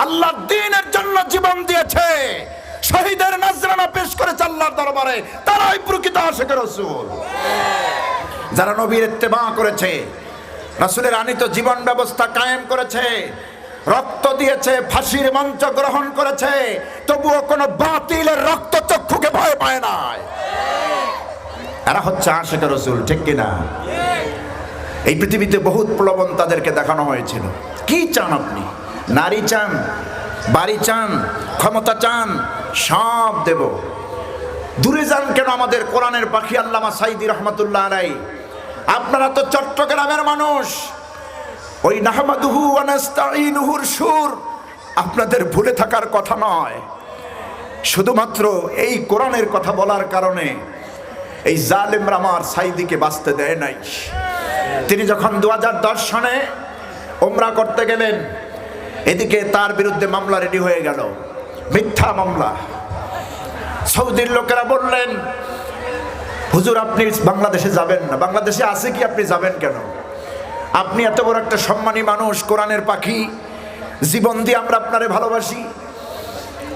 আল্লাহর দ্বীনের জন্য জীবন দিয়েছে, শহীদের নজরানা পেশ করেছে আল্লাহর দরবারে, তারাই প্রকৃত আশিকে রাসূল। যারা নবীর ইত্তেবা করেছে, রাসূলের আনিত জীবন ব্যবস্থা কায়েম করেছে, রক্ত দিয়েছে, ফাঁসির মঞ্চ গ্রহণ করেছে, তবুও কোনো বাতিলের রক্ত চক্ষুকে ভয় পায় না, এরা হচ্ছে আশিকে রাসূল, ঠিক কিনা? এই পৃথিবীতে বহুত প্রলোভন তাদেরকে দেখানো হয়েছিল। কি চান আপনি? নারী চান, বাড়ি চান, ক্ষমতা চান, সব দেব। দূরে যান কেন আমাদের কোরআনের পাখি আল্লামা সাঈদী রহমাতুল্লাহ আলাইহি। আপনারা তো চট্টগ্রামের মানুষ, ওই নাহমাদুহু ওয়া নাস্তাঈনুহুর সুর আপনাদের ভুলে থাকার কথা নয়। শুধুমাত্র এই কোরআনের কথা বলার কারণে এই জালেমরা আমার সাঈদীকে বাঁচতে দেয় নাই। তিনি যখন 2010 সনে উমরা করতে গেলেন, এদিকে তার বিরুদ্ধে মামলা রেডি হয়ে গেল, মিথ্যা মামলা। সৌদির লোকেরা বললেন, হুজুর আপনি বাংলাদেশে যাবেন না, বাংলাদেশে আছে কি, আপনি যাবেন কেন? আপনি এত বড় একটা সম্মানী মানুষ, কোরআনের পাখি, জীবন দিয়ে আমরা আপনারে ভালোবাসি,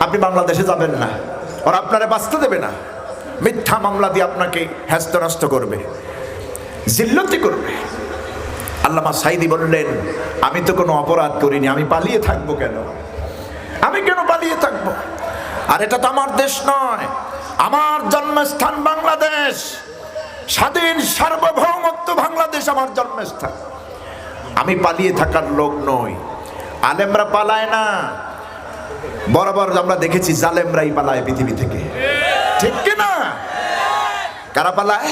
আপনি বাংলাদেশে যাবেন না, আর আপনারে বাঁচতে দেবে না। মিথ্যা মামলা দিয়ে আপনাকে হ্যস্ত করবে, জিল্লতি করবে। আল্লামা সাঈদী বললেন, আমি তো কোনো অপরাধ করিনি, আমি পালিয়ে থাকবো কেন? আমি কেন পালিয়ে থাকবো? আর এটা তো আমার দেশ নয়, আমার জন্মস্থান বাংলাদেশ, স্বাধীন সার্বভৌমত্ব বাংলাদেশ আমার জন্মস্থান। আমি পালিয়ে থাকার লোক নই। আলেমরা পালায় না, বরাবর আমরা দেখেছি জালেমরাই পালায় পৃথিবী থেকে, ঠিক কিনা? কারা পালায়?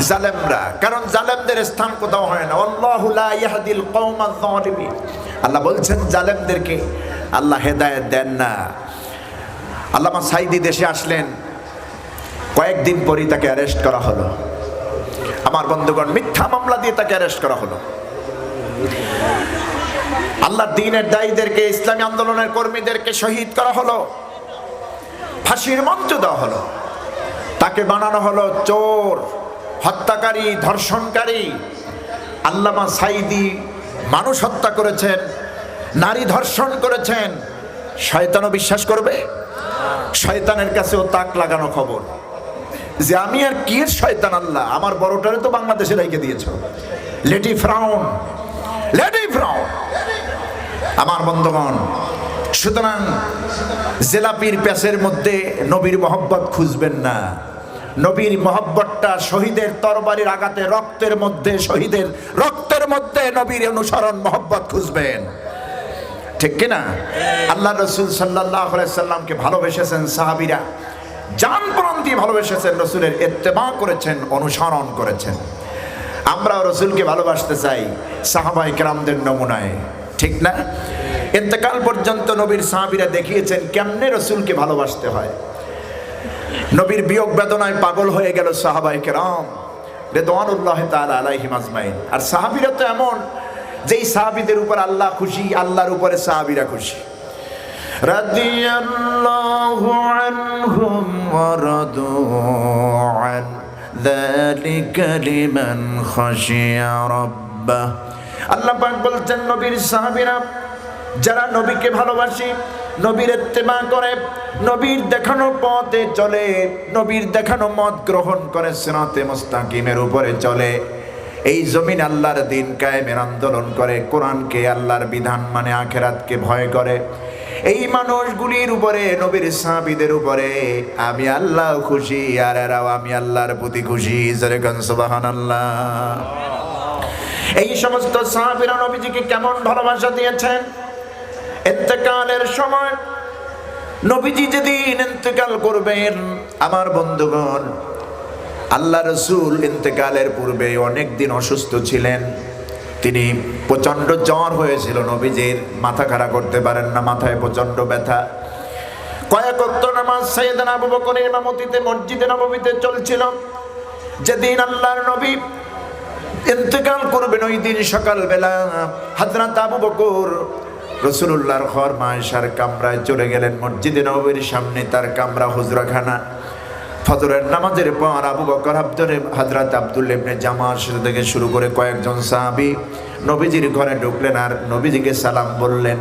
জালেমরা। কারণ জালেমদের স্থান কোথাও হয় না। আল্লাহু লা ইয়াহদিল কওমাজ যালিমিন, আল্লাহ বলছেন জালেমদেরকে আল্লাহ হেদায়েত দেন না। আল্লামা সাঈদী দেশে আসলেন, কয়েকদিন পরই তাকে অ্যারেস্ট করা হলো। আমার বন্ধুগণ, মিথ্যা মামলা দিয়ে তাকে অ্যারেস্ট করা হলো। আল্লাহর দ্বীনের দায়ীদেরকে, ইসলামী আন্দোলনের কর্মীদেরকে শহীদ করা হলো, ফাঁসির মঞ্চ দেওয়া হলো, তাকে বানানো হলো চোর, হত্যাকারী, ধর্ষণকারী। আল্লামা সাঈদী মানুষ হত্যা করেছেন, নারী ধর্ষণ করেছেন। শয়তানও বিশ্বাস করবে? শয়তানের কাছেও তাক লাগানো খবর যে আমি আর কি এর শয়তান, আল্লাহ আমার বড়টারে তো বাংলাদেশে রেখে দিয়েছ। Lady frown, lady frown. আমার বন্ধুগণ, সুতরাং জেলাপির প্যাসের মধ্যে নবীর মহব্বত খুঁজবেন না। নবীর মহব্বতটা শহীদের তরবারির আঘাতে রক্তের মধ্যে, শহীদের রক্তের মধ্যে নবীর অনুসরণ মহব্বত খুঁজবেন, ঠিক কিনা? আল্লাহ রাসূল সাল্লাল্লাহু আলাইহি সাল্লামকে ভালোবেসেছেন সাহাবীরা, জান প্রাণ দিয়ে ভালোবেসেছেন, রসুলের ইত্তেবা করেছেন, অনুসরণ করেছেন। আমরাও রসুলকে ভালোবাসতে চাই সাহাবায়ে কেরামদের নমুনায়, ঠিক না? ইন্তেকাল পর্যন্ত নবীর সাহাবীরা দেখিয়েছেন কেমনে রসুলকে ভালোবাসতে হয়। নবীর বিয়োগ বেদনায় পাগল হয়ে গেল সাহাবায়ে কেরাম রিদওয়ানুল্লাহি তাআলা আলাইহিম আজমাইন। আর সাহাবীরা তো এমন, যেই সাহাবীদের উপর আল্লাহ খুশি, আল্লাহর উপরে সাহাবীরা খুশি। রাদিয়াল্লাহু আনহুম ওয়া রাদু আন যালিকা লিমান খাশিয়া রাব্বাহ। আল্লাহ পাক বলছেন নবীর সাহাবীরা যারা নবীকে ভালোবাসে, নবীর ইত্তেবা করে, নবীর দেখানো পথে চলে, নবীর দেখানো মত গ্রহণ করে, সিরাতে মুস্তাকিমের উপরে চলে, এই জমিন আল্লাহর দিন কায়েমের আন্দোলন করে, কোরআনকে আল্লাহর বিধান মানে, আখিরাতকে ভয় করে, এই মানুষগুলির উপরে, নবীর সাহাবীদের উপরে আমি আল্লাহ খুশি, আর এরাও আমি আল্লাহর প্রতি খুশি। যেরকম সুবহানাল্লাহ। এই সমস্ত সাহাবীরা নবীজিকে কেমন ভালোবাসা দিয়েছেন। ইন্তেকালের সময় নবীজি যেদিন ইন্তেকাল করবেন, আমার বন্ধুগণ, আল্লাহ রসুল ইন্তেকালের পূর্বে অনেক দিন অসুস্থ ছিলেন। তিনি প্রচণ্ড জ্বর হয়েছিল, নবীজির মাথা খাড়া করতে পারেন না, মাথায় প্রচণ্ড ব্যথা। কয়েক ওয়াক্ত নামাজ সাইয়েদনা আবু বকরের ইমামতিতে মসজিদে নববীতে চলছিল। যেদিন আল্লাহর নবী ইন্তেকাল করবেন ওই দিন সকালবেলা হযরত আবু বকর রাসূলুল্লাহর ঘর মা আয়েশার কামরায় চলে গেলেন। মসজিদে নববীর সামনে তার কামরা, হুজরাখানা। ফজরের নামাজের পর আবু বকর হযরত আব্দুল্লাহ ইবনে জামার সাথে থেকে শুরু করে কয়েকজন সাহাবী নবীজির ঘরে ঢুকলেন আর নবীজিকে সালাম বললেন।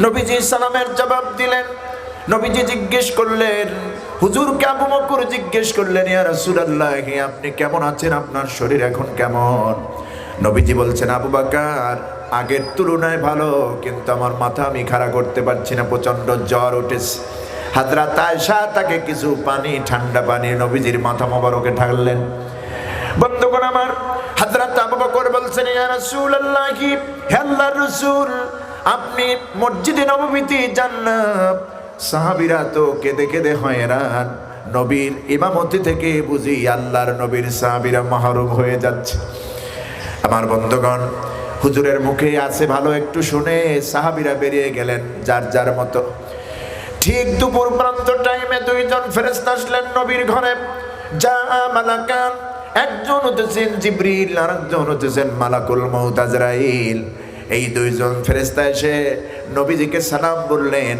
নবীজি সালামের জবাব দিলেন। নবীজি জিজ্ঞেস করলেন, হুজুরকে আবু বকর জিজ্ঞেস করলেন, ইয়া রাসূলুল্লাহ, আপনি কেমন আছেন, আপনার শরীর এখন কেমন? নবীজি বলছেন, আবু বকর, আগের তুলনায় ভালো, কিন্তু আমার মাথা আমি খাড়া করতে পারছি না, প্রচন্ড জ্বর উঠেছে। হযরত আয়েশা তাকে কিছু পানি, ঠান্ডা পানি নবীজির মাথা মোবারকে ঢাললেন। বন্ধুগণ আমার, হযরত আবু বকর বলছেন, ইয়া রাসূলুল্লাহ, হে আল্লাহর রাসূল, আপনি মসজিদে নববীতে যান না। সাহাবীরা তো কেঁদে কেঁদে হয়রান, নবীর ইমামতি থেকে বুঝি আল্লাহর নবীর সাহাবীরা মাহরুম হয়ে যাচ্ছে। আমার বন্ধুগণ, হুজুরের মুখে আছে ভালো একটু শুনে সাহাবীরা বেরিয়ে গেলেন যার যার মতো। ঠিক দুপুর প্রান্ত টাইমে দুইজন ফেরেশতা আসলেন নবীর ঘরে। যা মালাকান, একজন হতেছেন জিবরিল আর একজন হতেছেন মালাকুল মউত আজরাইল। এই দুইজন ফেরেশতা এসে নবীজিকে সালাম বললেন,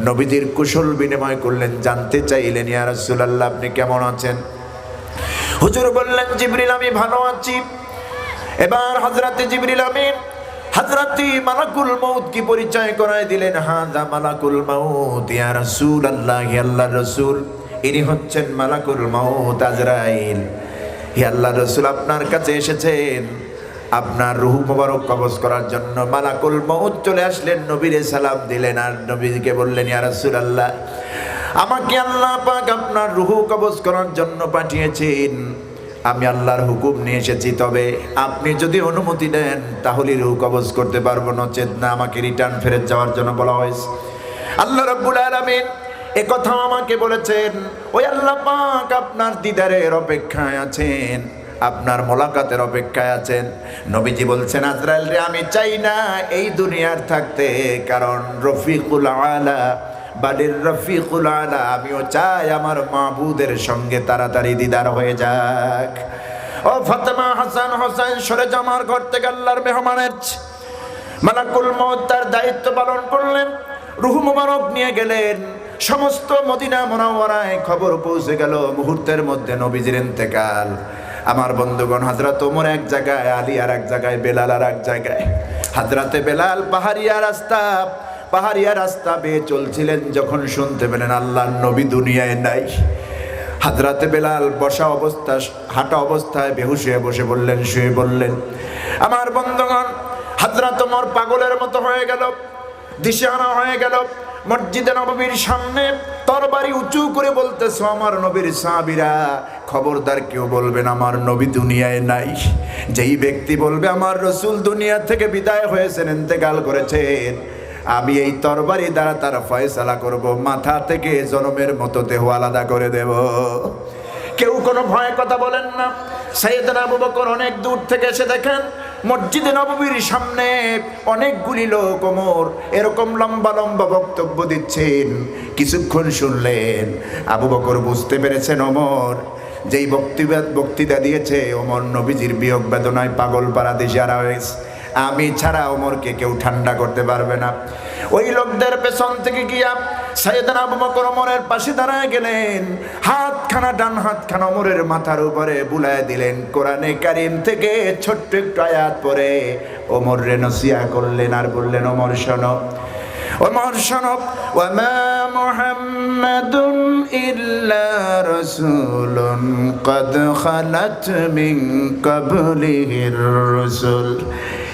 নবীজির কুশল বিনিময় করলেন, জানতে চাইলেন, ইয়া রাসূলুল্লাহ, আপনি কেমন আছেন? হুজুর বললেন, জিবরিল, আমি ভালো আছি। এবার হযরতে জিবরিল আমিন হযরতে মালাকুল মউত কি পরিচয় করায় দিলেন। হাযা মালাকুল মউত ইয়া রাসূলুল্লাহ, হে আল্লাহর রাসূল, ইনি হচ্ছেন মালাকুল মউত আজরাইল। হে আল্লাহর রাসূল, আপনার কাছে এসেছেন আপনার রূহ মোবারক কবজ করার জন্য। মালাকুল মউত চলে আসলেন, নবীরে সালাম দিলেন আর নবীকে বললেন, ইয়া রাসূলুল্লাহ, আমাকে আল্লাহ পাক আপনার রূহ কবজ করার জন্য পাঠিয়েছেন। আমি আল্লাহর হুকুম নিয়ে এসেছি, তবে আপনি যদি অনুমতি দেন তাহলে রূহ কবজ করতে পারবো, নচেত না। আমাকে রিটার্ন ফেরত যাওয়ার জন্য বলা হয়েছে। আল্লাহ রাব্বুল আলামিন একথা আমাকে বলেছেন, ওই আল্লাহ পাক আপনার দিদারের অপেক্ষায় আছেন, আপনার মোলাকাতের অপেক্ষায় আছেন। নবীজি বলছেন, আজরাইল রে, আমি চাই না এই দুনিয়ার থাকতে, কারণ রফিকুল আলা, বাড়ির রফিকুল আলা, আমিও চাই আমার মাবুদের সঙ্গে তাড়াতাড়ি দিদার হয়ে যাক। ও ফাতেমা, হাসান, হোসেন, সরে যা আমার ঘর থেকে, আল্লাহর মেহমানের। মালাকুল মউত তার দায়িত্ব পালন করলেন, রূহ মুবারক নিয়ে গেলেন। সমস্ত মদিনা মুনাওয়ারায় খবর পৌঁছে গেল, মুহূর্তের মধ্যে নবীজির ইন্তেকাল। আমার বন্ধুগণ, হযরত ওমর এক জায়গায়, আলী আর এক জায়গায়, বেলাল আর এক জায়গায়। হযরতে বেলাল পাহাড়িয়া রাস্তা বেয়ে চলছিলেন, যখন শুনতে পেলেন আল্লাহর নবী দুনিয়ায় নাই। হযরতে বেলাল বসা অবস্থা, হাঁটা অবস্থায় বেহুশ হয়ে বসে বললেন, শুয়ে বললেন। আমার বন্ধুগণ, হযরত ওমর পাগলের মতো হয়ে গেল, দিশেহারা হয়ে গেল। মসজিদে নববীর সামনে তরবারি উঁচু করে বলতেছে, আমার নবীর সাহাবীরা, খবরদার কেউ বলবেন আমার নবী দুনিয়ায় নাই। যেই ব্যক্তি বলবে আমার রাসূল দুনিয়া থেকে বিদায় হয়েছেন, ইন্তেকাল করেছেন, আমি এই তরবারি দ্বারা তার ফয়সালা করব, মাথা থেকে জনমের মতো দেহ আলাদা করে দেব। কেউ কোনো ভয় কথা বলেন না। সাইয়েদনা আবু বকর অনেক দূর থেকে এসে দেখেন মসজিদে নববীর সামনে অনেকগুলি লোক ওমর এরকম লম্বা লম্বা বক্তব্য দিচ্ছেন। কিছুক্ষণ শুনলেন, আবু বকর বুঝতে পেরেছেন ওমর যেই বক্তৃতা দিয়েছে ওমর নবীজির বিয়োগ বেদনায় পাগল পারা দিশারা হয়েছে। আমি ছাড়া ওমরকে কেউ ঠান্ডা করতে পারবে না। ওই লোকদের পেছন থেকে গিয়া সাইয়েদনা আবু বকর ওমরের পাশে দাঁড়ায় গেলেন, হাতখানা ডান হাতখানা ওমরের মাথার উপরে বুলায় দিলেন। কোরআনে কারীম থেকে ছোট্ট একটু আয়াত পড়ে ওমর রে নসিহা করলেন আর বললেন, ওমর শোনো, ওমর শোনো, ওয়ামা মুহাম্মাদুন ইল্লা রাসূলুন ক্বাদ খালাত মিন ক্বাবলিহির রাসূল।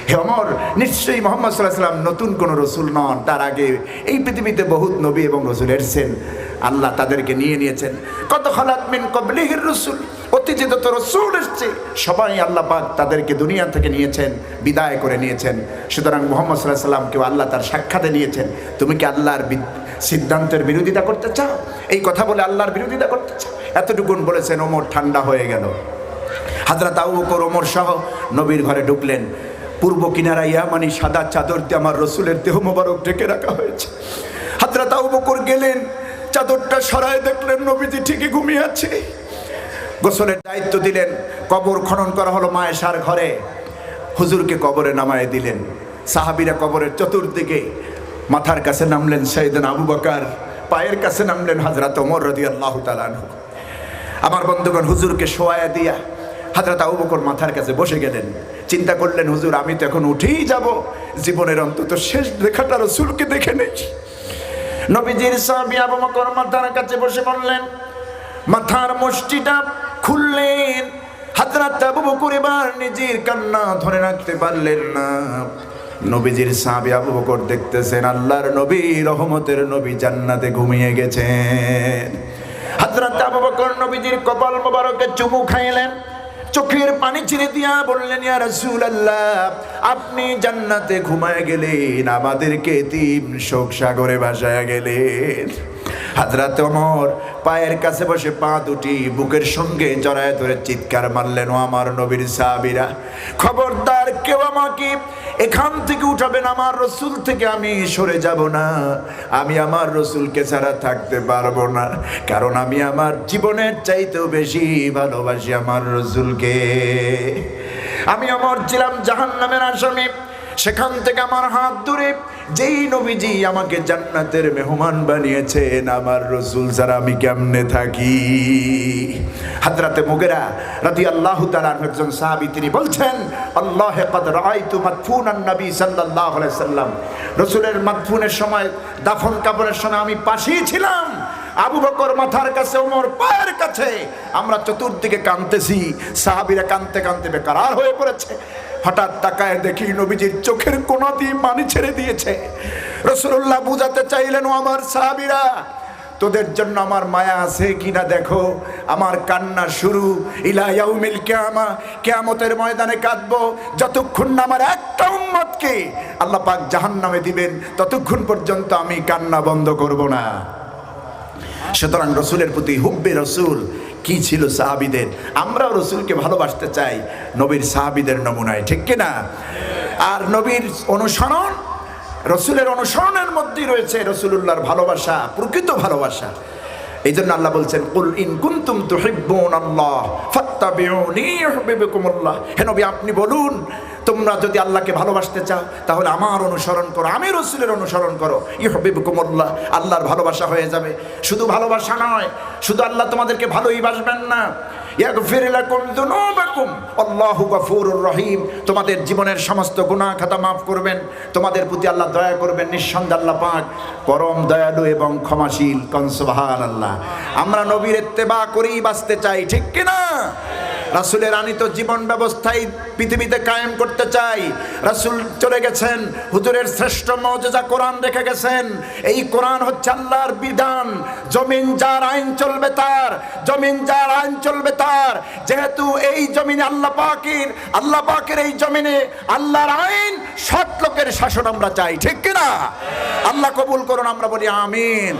হে ওমর, নিশ্চয়ই মুহাম্মদ সাল্লাল্লাহু আলাইহি ওয়াসাল্লাম নতুন কোন রসুল নন, তার আগে এই পৃথিবীতে বহুত নবী এবং রসুল এসেছেন, আল্লাহ তাদেরকে নিয়ে নিয়েছেন। কত খালাত মিন ক্বাবলিহির রাসূল, অতীতে যত রসুল এসেছে সবাই আল্লাহ পাক তাদেরকে দুনিয়া থেকে নিয়েছেন, বিদায় করে নিয়েছেন। সুতরাং মুহাম্মদ সাল্লাল্লাহু আলাইহি ওয়াসাল্লামকেও আল্লাহ তার সাক্ষাতে নিয়েছেন। তুমি কি আল্লাহর সিদ্ধান্তের বিরোধিতা করতে চাও? এই কথা বলে আল্লাহর বিরোধিতা করতে চাও? এতটুকুন বলেছেন, ওমর ঠান্ডা হয়ে গেল। হযরত আবু বকর ওমর সহ নবীর ঘরে ঢুকলেন। পূর্ব কিনারা ইয়ামানি সাদা চাদর দিয়ে আমার রসুলের দেহ মোবারক ঢেকে রাখা হয়েছে। হযরত আবু বকর গেলেন, চাদরটা সরায় দেখলেন নবীজি ঠিকই ঘুমিয়ে আছে। গোসলের দায়িত্ব দিলেন, কবর খনন করা হলো মায়েশার ঘরে, হুজুরকে কবরে নামায় দিলেন। সাহাবীরা কবরের চতুর্দিকে, মাথার কাছে নামলেন সাইয়েদনা আবু বকর, পায়ের কাছে নামলেন হযরত ওমর রাদিয়াল্লাহু তাআলা আনহু। আমার বন্ধুগণ, হুজুরকে শোয়ায়া দিয়া হযরত আবু বকর মাথার কাছে বসে গেলেন। চিন্তা করলেন, হুজুর আমি তো এখন উঠেই যাব, জীবনের অন্তত শেষ দেখাটা রাসূলকে দেখে নেই। নবীজির সাহাবী আবু বকর মাথার কাছে বসে বললেন, মাথার মুষ্টিটা খুললেন। হযরত আবু বকর এবার নিজের কান্না ধরে রাখতে পারলেন না। নবীজির সাহাবী আবু বকর দেখতেছেন আল্লাহর নবী, রহমতের নবী জান্নাতে ঘুমিয়ে গেছেন। হযরত আবু বকর নবীজির কপাল মোবারকে চুমু খাইলেন, চোখের পানি ছেড়ে দিয়া বললেন, ইয়া রাসূলুল্লাহ, আপনি জান্নাতে ঘুমায় গেলেন, আমাদেরকে এতিম শোক সাগরে ভাসায় গেলেন। হযরত ওমর পায়ের কাছে বসে পা দুটি বুকের সঙ্গে জড়ায় ধরে চিৎকার মারলেন, ও আমার নবীর সাহাবীরা, খবরদার কেউ আমাকে এখান থেকে উঠাবেন, আমার রসুল থেকে আমি সরে যাব না। আমি আমার রসুলকে ছাড়া থাকতে পারবো না, কারণ আমি আমার জীবনের চাইতেও বেশি ভালোবাসি আমার রসুলকে। আমি অমর ছিলাম জাহান্নামের আসামি, সেখান থেকে আমার হাত ধরে যেই নবীজি আমাকে জান্নাতের মেহমান বানিয়েছেন, আমার রসুল ছাড়া আমি কেমনে থাকি। হযরতে মুগিরা রাদিয়াল্লাহু তাআলা আনহু একজন সাহাবী, তিনি বলছেন, আল্লাহে ক্বাদ রাআইতু মাদফুনান নবী সাল্লাল্লাহু আলাইহি সাল্লাম, রসুলের মাদফুনের সময়, দাফন কাফনের সময় আমি পাশেই ছিলাম। আবু বকর মাথার কাছে, ওমর পায়ের কাছে, আমরা চতুর্দিকে কাঁদতেছি, সাহাবীরা কাঁদতে কাঁদতে বেকারার হয়ে পড়েছে। হঠাৎ তাকায় দেখি নবীজির চোখের কোনা দিয়ে পানি ছেড়ে দিয়েছে। রাসূলুল্লাহ বুঝাতে চাইলেন, ও আমার সাহাবীরা, তোদের জন্য আমার মায়া আছে কিনা দেখো। আমার কান্না শুরু ইলা ইয়াউমিল কিয়ামা, কিয়ামতের ময়দানে কাঁদবো, যতক্ষণ না আমার একটা উম্মতকে আল্লাহ পাক জাহান্নামে দিবেন, ততক্ষণ পর্যন্ত আমি কান্না বন্ধ করব না। সুতরাং রসুলের প্রতি হুব্বে রসুল কি ছিল সাহাবীদের। আমরাও রসুলকে ভালোবাসতে চাই নবীর সাহাবীদের নমুনায়, ঠিক কিনা? আর নবীর অনুসরণ, রসুলের অনুসরণের মধ্যেই রয়েছে রসুলুল্লাহর ভালোবাসা, প্রকৃত ভালোবাসা। এই জন্য আল্লাহ বলছেন, কুল ইন কুনতুম তুহিব্বুনাল্লাহ ফাত্তাবিউনি ইউহিব্বুকুমুল্লাহ। হে নবী, আপনি বলুন, তোমরা যদি আল্লাহকে ভালোবাসতে চাও তাহলে আমার অনুসরণ করো, আমি রসুলের অনুসরণ করো, ইউহিব্বুকুমুল্লাহ, আল্লাহর ভালোবাসা হয়ে যাবে। শুধু ভালোবাসা নয়, শুধু আল্লাহ তোমাদেরকে ভালোই বাসবেন না, ইয়াগফির লাকুম যুনুবাকুম আল্লাহু গফুরুর রহিম, তোমাদের জীবনের সমস্ত গুনাহ খাতা মাফ করবেন, তোমাদের প্রতি আল্লাহ দয়া করবেন। নিঃসন্দেহে আল্লাহ পাক পরম দয়ালু এবং ক্ষমাশীল। কোন সুবহানাল্লাহ। আমরা নবীর ইত্তেবা করেই বাঁচতে চাই, ঠিক কিনা? রাসূলের আনিত জীবন ব্যবস্থায় পৃথিবীতে কায়েম করতে চাই। রাসূল চলে গেছেন, হুজুরের শ্রেষ্ঠ মুজিজা কোরআন রেখে গেছেন। এই কোরআন হচ্ছে আল্লাহর বিধান। জমিন যার আইন চলবে তার, জমিন যার আইন চলবে তার। যেহেতু এই জমিনে আল্লাহ পাকের এই জমিনে আল্লাহর আইন, সৎ লোকের শাসন আমরা চাই, ঠিক কিনা? আল্লাহ কবুল করুন, আমরা বলি আমিন।